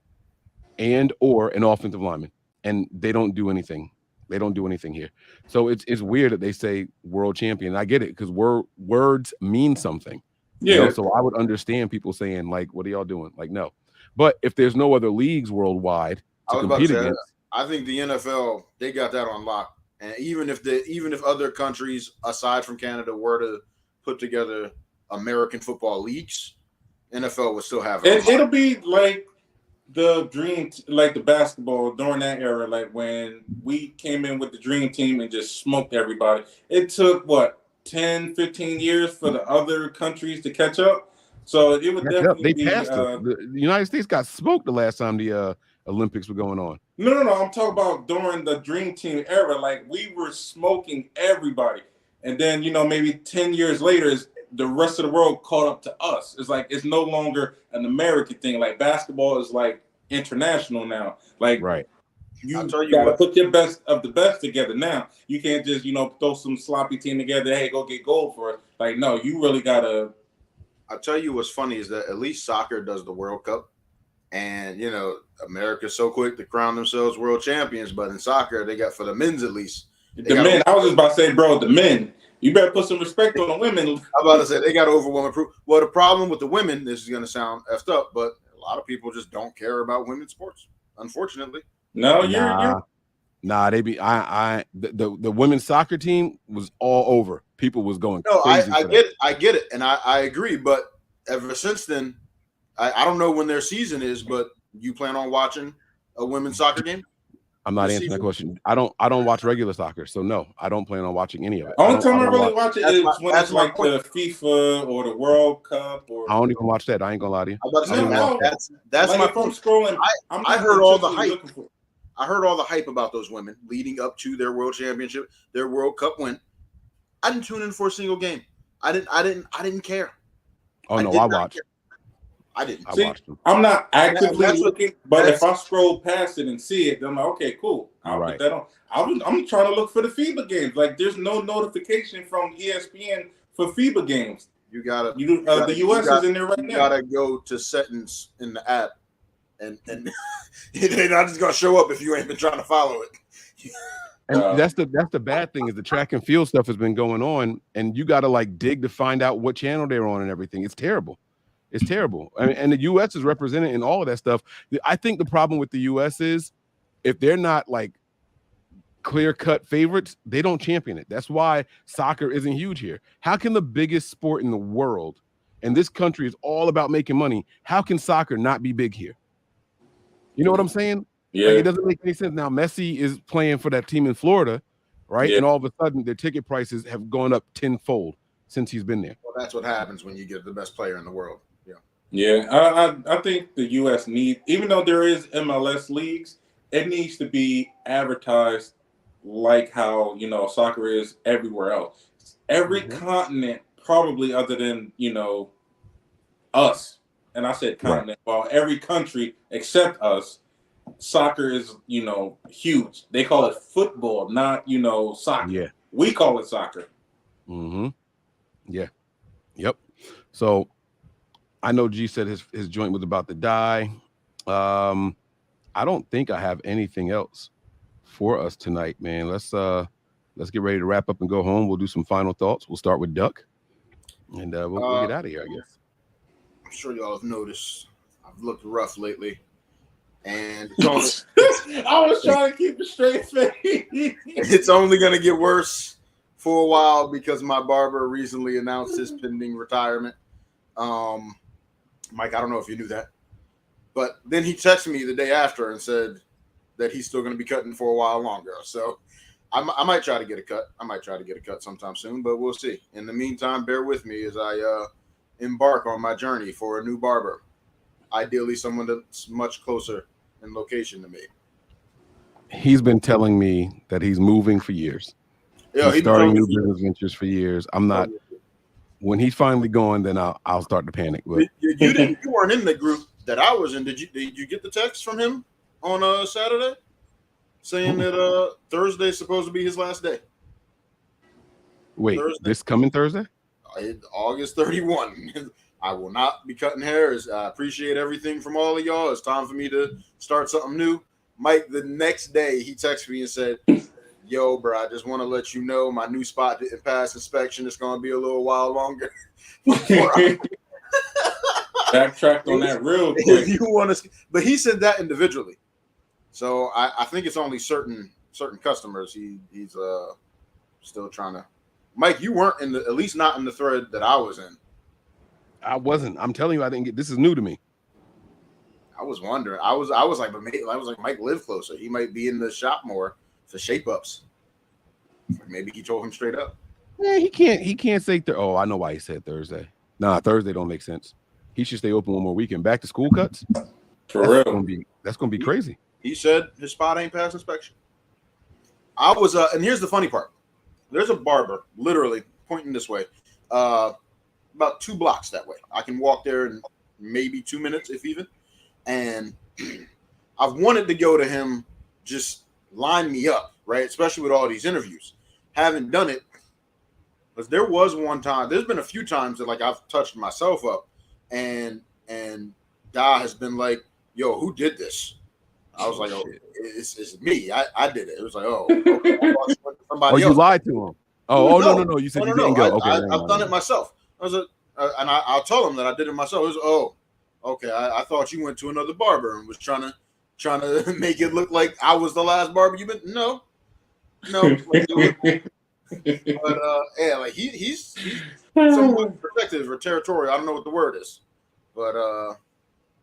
or an offensive lineman, and they don't do anything. They don't do anything here. So it's weird that they say world champion. I get it because words mean something. Yeah. You know, so I would understand people saying like, "What are y'all doing?" Like, no. But if there's no other leagues worldwide to compete against, I think the NFL they got that on lock. And even if other countries aside from Canada were to put together American football leagues, NFL would still have it. It'll be like the dream, like the basketball during that era, like when we came in with the dream team and just smoked everybody. It took 10, 15 years for the other countries to catch up. So it would definitely be. Passed the United States got smoked the last time the Olympics were going on. No. I'm talking about during the Dream Team era. Like, we were smoking everybody. And then, maybe 10 years later, the rest of the world caught up to us. It's like, it's no longer an American thing. Like, basketball is like international now. Like, right. You gotta put your best of the best together now. You can't just, throw some sloppy team together. Hey, go get gold for it. Like, no, you really gotta. I'll tell you what's funny is that at least soccer does the World Cup. And, America's so quick to crown themselves world champions. But in soccer, they got, for the men's at least. The men, I was just about to say, bro, the men. You better put some respect on the women. I'm about to say, they got overwhelming proof. Well, the problem with the women, this is going to sound effed up, but a lot of people just don't care about women's sports, unfortunately. No, they be. The women's soccer team was all over. People was going. No, crazy I get it, and I agree. But ever since then, I don't know when their season is, but you plan on watching a women's soccer game? I'm not answering that question. I don't watch regular soccer, so no, I don't plan on watching any of it. Only time I really watch it is when it's like the FIFA or the World Cup. Or I don't even watch that. I ain't gonna lie to you. That's like my point. I'm scrolling. I heard all the hype. I heard all the hype about those women leading up to their world championship, their World Cup win. I didn't tune in for a single game. I didn't care. Oh no, I watched. I didn't. See, I'm not actively looking, but if I scroll past it and see it, then I'm like, okay, cool. I'll put that on. I'm trying to look for the FIBA games. Like, there's no notification from ESPN for FIBA games. The US is in there right now. You gotta go to settings in the app, and they're not just gonna show up if you ain't been trying to follow it. And that's the bad thing is the track and field stuff has been going on, and you got to like dig to find out what channel they're on and everything. It's terrible. It's terrible. I mean, and the U.S. is represented in all of that stuff. I think the problem with the U.S. is if they're not like clear-cut favorites, they don't champion it. That's why soccer isn't huge here. How can the biggest sport in the world, and this country is all about making money, how can soccer not be big here? You know what I'm saying? Yeah. Like, it doesn't make any sense. Now, Messi is playing for that team in Florida, right? Yeah. And all of a sudden, their ticket prices have gone up tenfold since he's been there. Well, that's what happens when you get the best player in the world. Yeah, I think the U.S. needs, even though there is MLS leagues, it needs to be advertised like how, soccer is everywhere else. Every continent, probably other than, us, and I said continent, well, every country except us, soccer is, huge. They call it football, not, soccer. Yeah. We call it soccer. Mm-hmm. Yeah. Yep. So, I know G said his joint was about to die. I don't think I have anything else for us tonight, man. Let's get ready to wrap up and go home. We'll do some final thoughts. We'll start with Duck, and we'll get out of here, I guess. I'm sure y'all have noticed I've looked rough lately, and I was trying to keep a straight face. It's only gonna get worse for a while because my barber recently announced his pending retirement. Mike, I don't know if you knew that, but then he texted me the day after and said that he's still going to be cutting for a while longer. So I might try to get a cut. I might try to get a cut sometime soon, but we'll see. In the meantime, bear with me as I embark on my journey for a new barber. Ideally, someone that's much closer in location to me. He's been telling me that he's moving for years. Yeah, he's starting new business ventures for years. I'm not. When he's finally going, then I'll start to panic. But you weren't in the group that I was in. Did you get the text from him on Saturday saying that Thursday is supposed to be his last day? Wait, Thursday? This coming Thursday? August 31. I will not be cutting hair. I appreciate everything from all of y'all. It's time for me to start something new. Mike, the next day, he texted me and said, yo, bro, I just want to let you know my new spot didn't pass inspection. It's going to be a little while longer. Backtracked on that real quick. You want to, but he said that individually. So I think it's only certain customers he's still trying to. Mike, you weren't at least not in the thread that I was in. I wasn't. I'm telling you, I didn't get. This is new to me. I was wondering. I was like, Mike live closer. He might be in the shop more for shape ups. Maybe he told him straight up. Yeah, he can't say. Oh, I know why he said Thursday. Nah, Thursday don't make sense. He should stay open one more weekend. Back to school cuts. For real, that's gonna be crazy. He said his spot ain't passed inspection. I was, and here's the funny part. There's a barber literally pointing this way, about 2 blocks that way. I can walk there in maybe 2 minutes, if even. And I've wanted to go to him, just line me up, right? Especially with all these interviews. Haven't done it, because there was one time. There's been a few times that like I've touched myself up, and Da has been like, "Yo, who did this?" I was like, "Oh, it's me. I did it." It was like, "Oh, okay. Somebody you else. lied to him." No. You said you didn't go. Okay, I've done it myself. I was and I'll tell him that I did it myself. It was, okay. I thought you went to another barber and was trying to make it look like I was the last barber you've been. No. But yeah, like he's somewhat protective or territorial. I don't know what the word is, but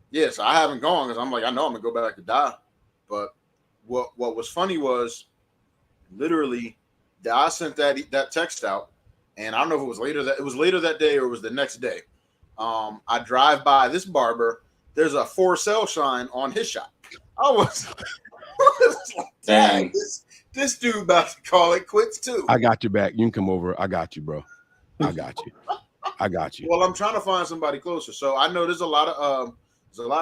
yes, I haven't gone because I'm like, I know I'm gonna go back to Da. But what was funny was literally I sent that text out, and I don't know if it was later that day or it was the next day. I drive by this barber. There's a for sale sign on his shop. I was like, dang, this dude about to call it quits too. I got your back. You can come over. I got you, bro. I got you. Well, I'm trying to find somebody closer. So I know there's a lot of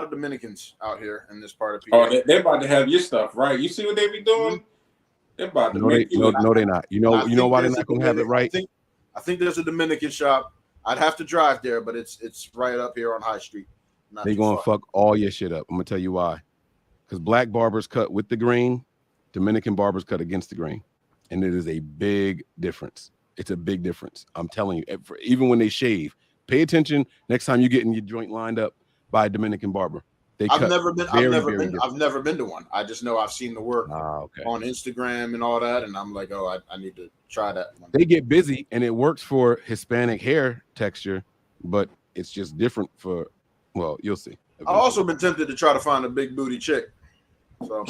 Dominicans out here in this part of PA. Oh, they're about to have your stuff, right? You see what they be doing? Mm-hmm. They're about to no, they're not. You know why they're not gonna have it right? I think there's a Dominican shop. I'd have to drive there, but it's right up here on High Street. They're gonna fuck all your shit up. I'm gonna tell you why. Because black barbers cut with the grain, Dominican barbers cut against the grain, and it is a big difference. It's a big difference. I'm telling you. Even when they shave, pay attention next time you get in your joint lined up by a Dominican barber. I've never been to one. I just know I've seen the work on Instagram and all that, and I'm like, I need to try that one. They get busy, and it works for Hispanic hair texture, but it's just different for. Well, you'll see. I've also been tempted to try to find a big booty chick. So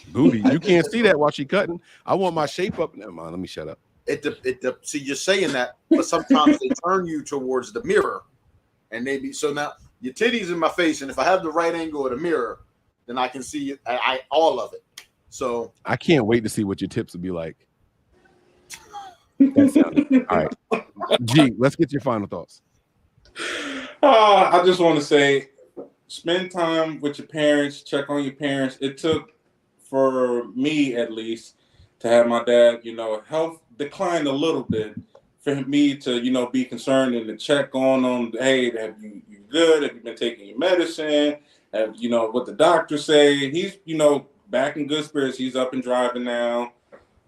booty, you can't see that while she cutting. I want my shape up. Never mind. Let me shut up. See, you're saying that, but sometimes they turn you towards the mirror, and so now your titties in my face, and if I have the right angle of the mirror, then I can see all of it. So I can't wait to see what your tips will be like. That sounded all right. G, let's get your final thoughts. I just want to say, spend time with your parents, check on your parents. It took, for me at least, to have my dad, health declined a little bit for me to, you know, be concerned and to check on, hey, have you good? Have you been taking your medicine? Have, you know, what the doctor say? He's, you know, back in good spirits. He's up and driving now.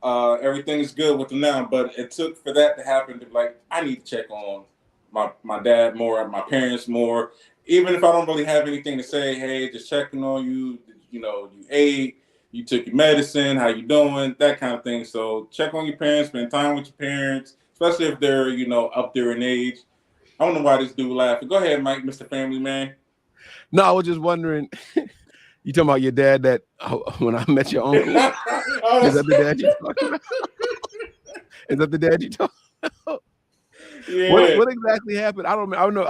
Everything is good with him now, but it took for that to happen to, like, I need to check on my dad more, my parents more. Even if I don't really have anything to say, hey, just checking on you, you know, you ate, you took your medicine, how you doing, that kind of thing. So check on your parents, spend time with your parents, especially if they're, you know, up there in age. I don't know why this dude laughing. Go ahead, Mike, Mr. Family Man. No, I was just wondering, you talking about your dad that when I met your uncle? Is that the dad you talking about? Is that the dad you talking about? Yeah. What exactly happened? I don't know.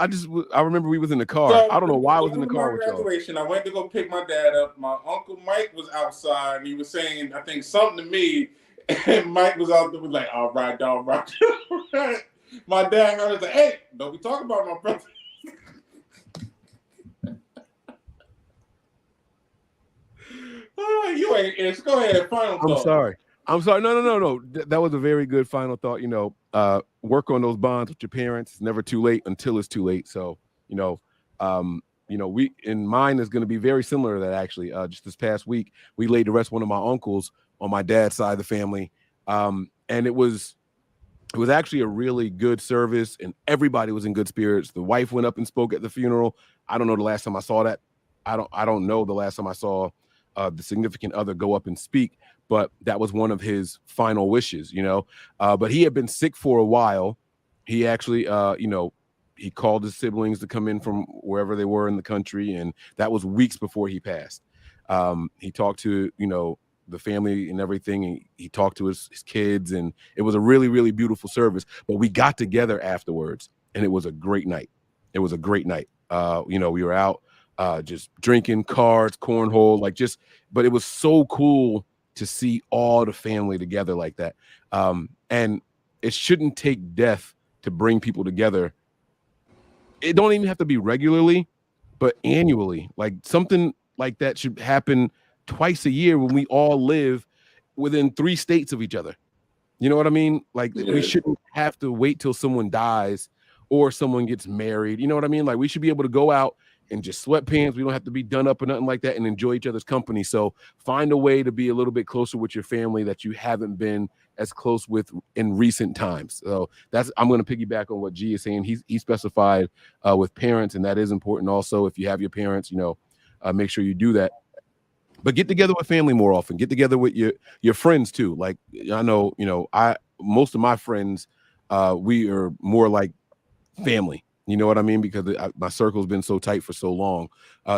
I remember we was in the car. So, I don't know why I was in the car with graduation. I went to go pick my dad up. My Uncle Mike was outside and he was saying, I think, something to me. And Mike was out there was like, all right, dog, right. My dad heard us like, hey, don't be talking about my brother. You ain't itch. Go ahead, final thought. I'm sorry. No. That was a very good final thought. You know, work on those bonds with your parents. It's never too late until it's too late. So, you know, mine is going to be very similar to that, actually. Just this past week, we laid to rest one of my uncles on my dad's side of the family. And it was actually a really good service, and everybody was in good spirits. The wife went up and spoke at the funeral. I don't know the last time I saw that. I don't know the last time I saw the significant other go up and speak, but that was one of his final wishes, you know. But he had been sick for a while. He actually, you know, he called his siblings to come in from wherever they were in the country, and that was weeks before he passed. He talked to, you know, the family and everything, and he talked to his kids, and it was a really, really beautiful service. But we got together afterwards, and it was a great night. It was a great night. You know, we were out just drinking, cards, cornhole, but it was so cool to see all the family together like that. And it shouldn't take death to bring people together. It don't even have to be regularly, but annually. Like something like that should happen twice a year when we all live within 3 states of each other. You know what I mean? Like we shouldn't have to wait till someone dies or someone gets married. You know what I mean? Like we should be able to go out and just sweatpants. We don't have to be done up or nothing like that, and enjoy each other's company. So find a way to be a little bit closer with your family that you haven't been as close with in recent times. So I'm going to piggyback on what G is saying. He specified with parents, and that is important also. If you have your parents, you know, make sure you do that. But get together with family more often. Get together with your friends too. Like I know, you know, most of my friends, we are more like family. You know what I mean? Because my circle's been so tight for so long.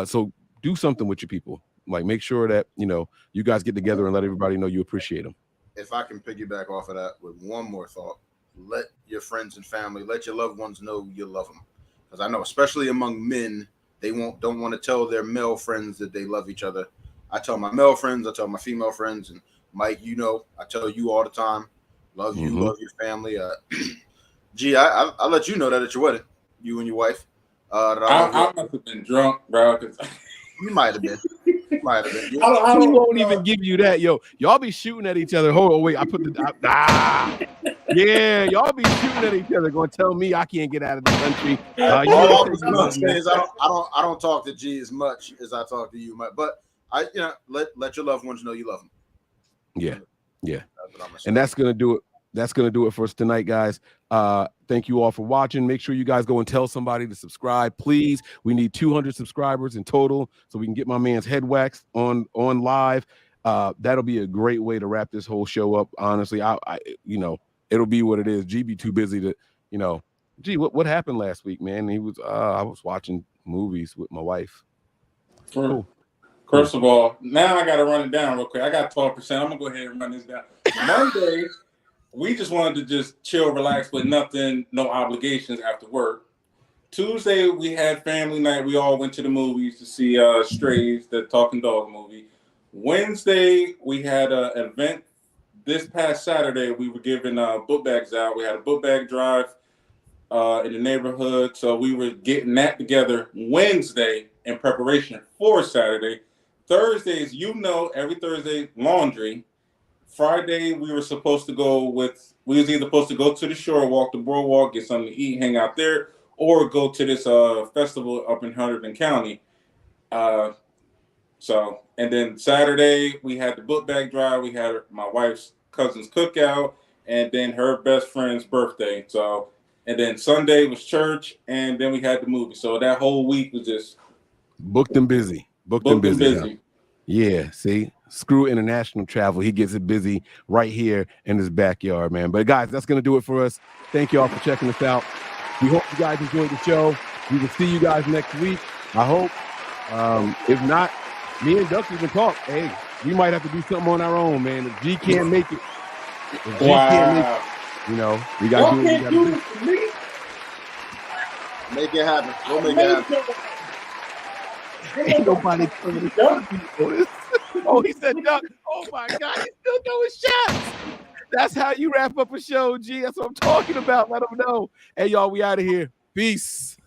So do something with your people. Like make sure that, you know, you guys get together and let everybody know you appreciate them. If I can piggyback off of that with one more thought, let your friends and family, let your loved ones know you love them. Because I know, especially among men, they don't want to tell their male friends that they love each other. I tell my male friends, I tell my female friends, and Mike, you know, I tell you all the time, love you, love your family. Gee, I let you know that at your wedding. You and your wife. I must have been drunk, bro. You might have been. He won't even give you that, yo. Y'all be shooting at each other. Hold on, wait. I put yeah, y'all be shooting at each other. Going to tell me I can't get out of the country. All I'm gonna say is I don't talk to G as much as I talk to you, but let your loved ones know you love them. Yeah. And that's gonna do it. That's going to do it for us tonight, guys. Thank you all for watching. Make sure you guys go and tell somebody to subscribe, please. We need 200 subscribers in total so we can get my man's head waxed on live. That'll be a great way to wrap this whole show up. Honestly, I you know, it'll be what it is. G be too busy to, you know, G, what happened last week, man? He was, I was watching movies with my wife. Cool. First of all, now I got to run it down real quick. I got 12%. I'm going to go ahead and run this down. Monday, we just wanted to just chill, relax, with nothing, no obligations after work. Tuesday, we had family night. We all went to the movies to see Strays, the Talking Dog movie. Wednesday, we had an event. This past Saturday, we were giving book bags out. We had a book bag drive in the neighborhood. So we were getting that together Wednesday in preparation for Saturday. Thursdays, you know, every Thursday, laundry. Friday we were supposed to go we was either supposed to go to the shore, walk the boardwalk, get something to eat, hang out there, or go to this festival up in Hunterdon County. So, and then Saturday we had the book bag drive. We had my wife's cousin's cookout, and then her best friend's birthday. So, and then Sunday was church, and then we had the movie. So that whole week was just booked and busy. Booked and busy. Yeah, see, screw international travel. He gets it busy right here in his backyard, man. But guys, that's gonna do it for us. Thank you all for checking us out. We hope you guys enjoyed the show. We will see you guys next week, I hope. If not, me and Dusty can talk. Hey, we might have to do something on our own, man. If G can't make it, you know, we got to do what we got to do. Make it happen. We'll make it happen. Ain't nobody coming to this. Oh, he said duck. Oh, my God. He's still doing shots. That's how you wrap up a show, G. That's what I'm talking about. Let them know. Hey, y'all, we out of here. Peace.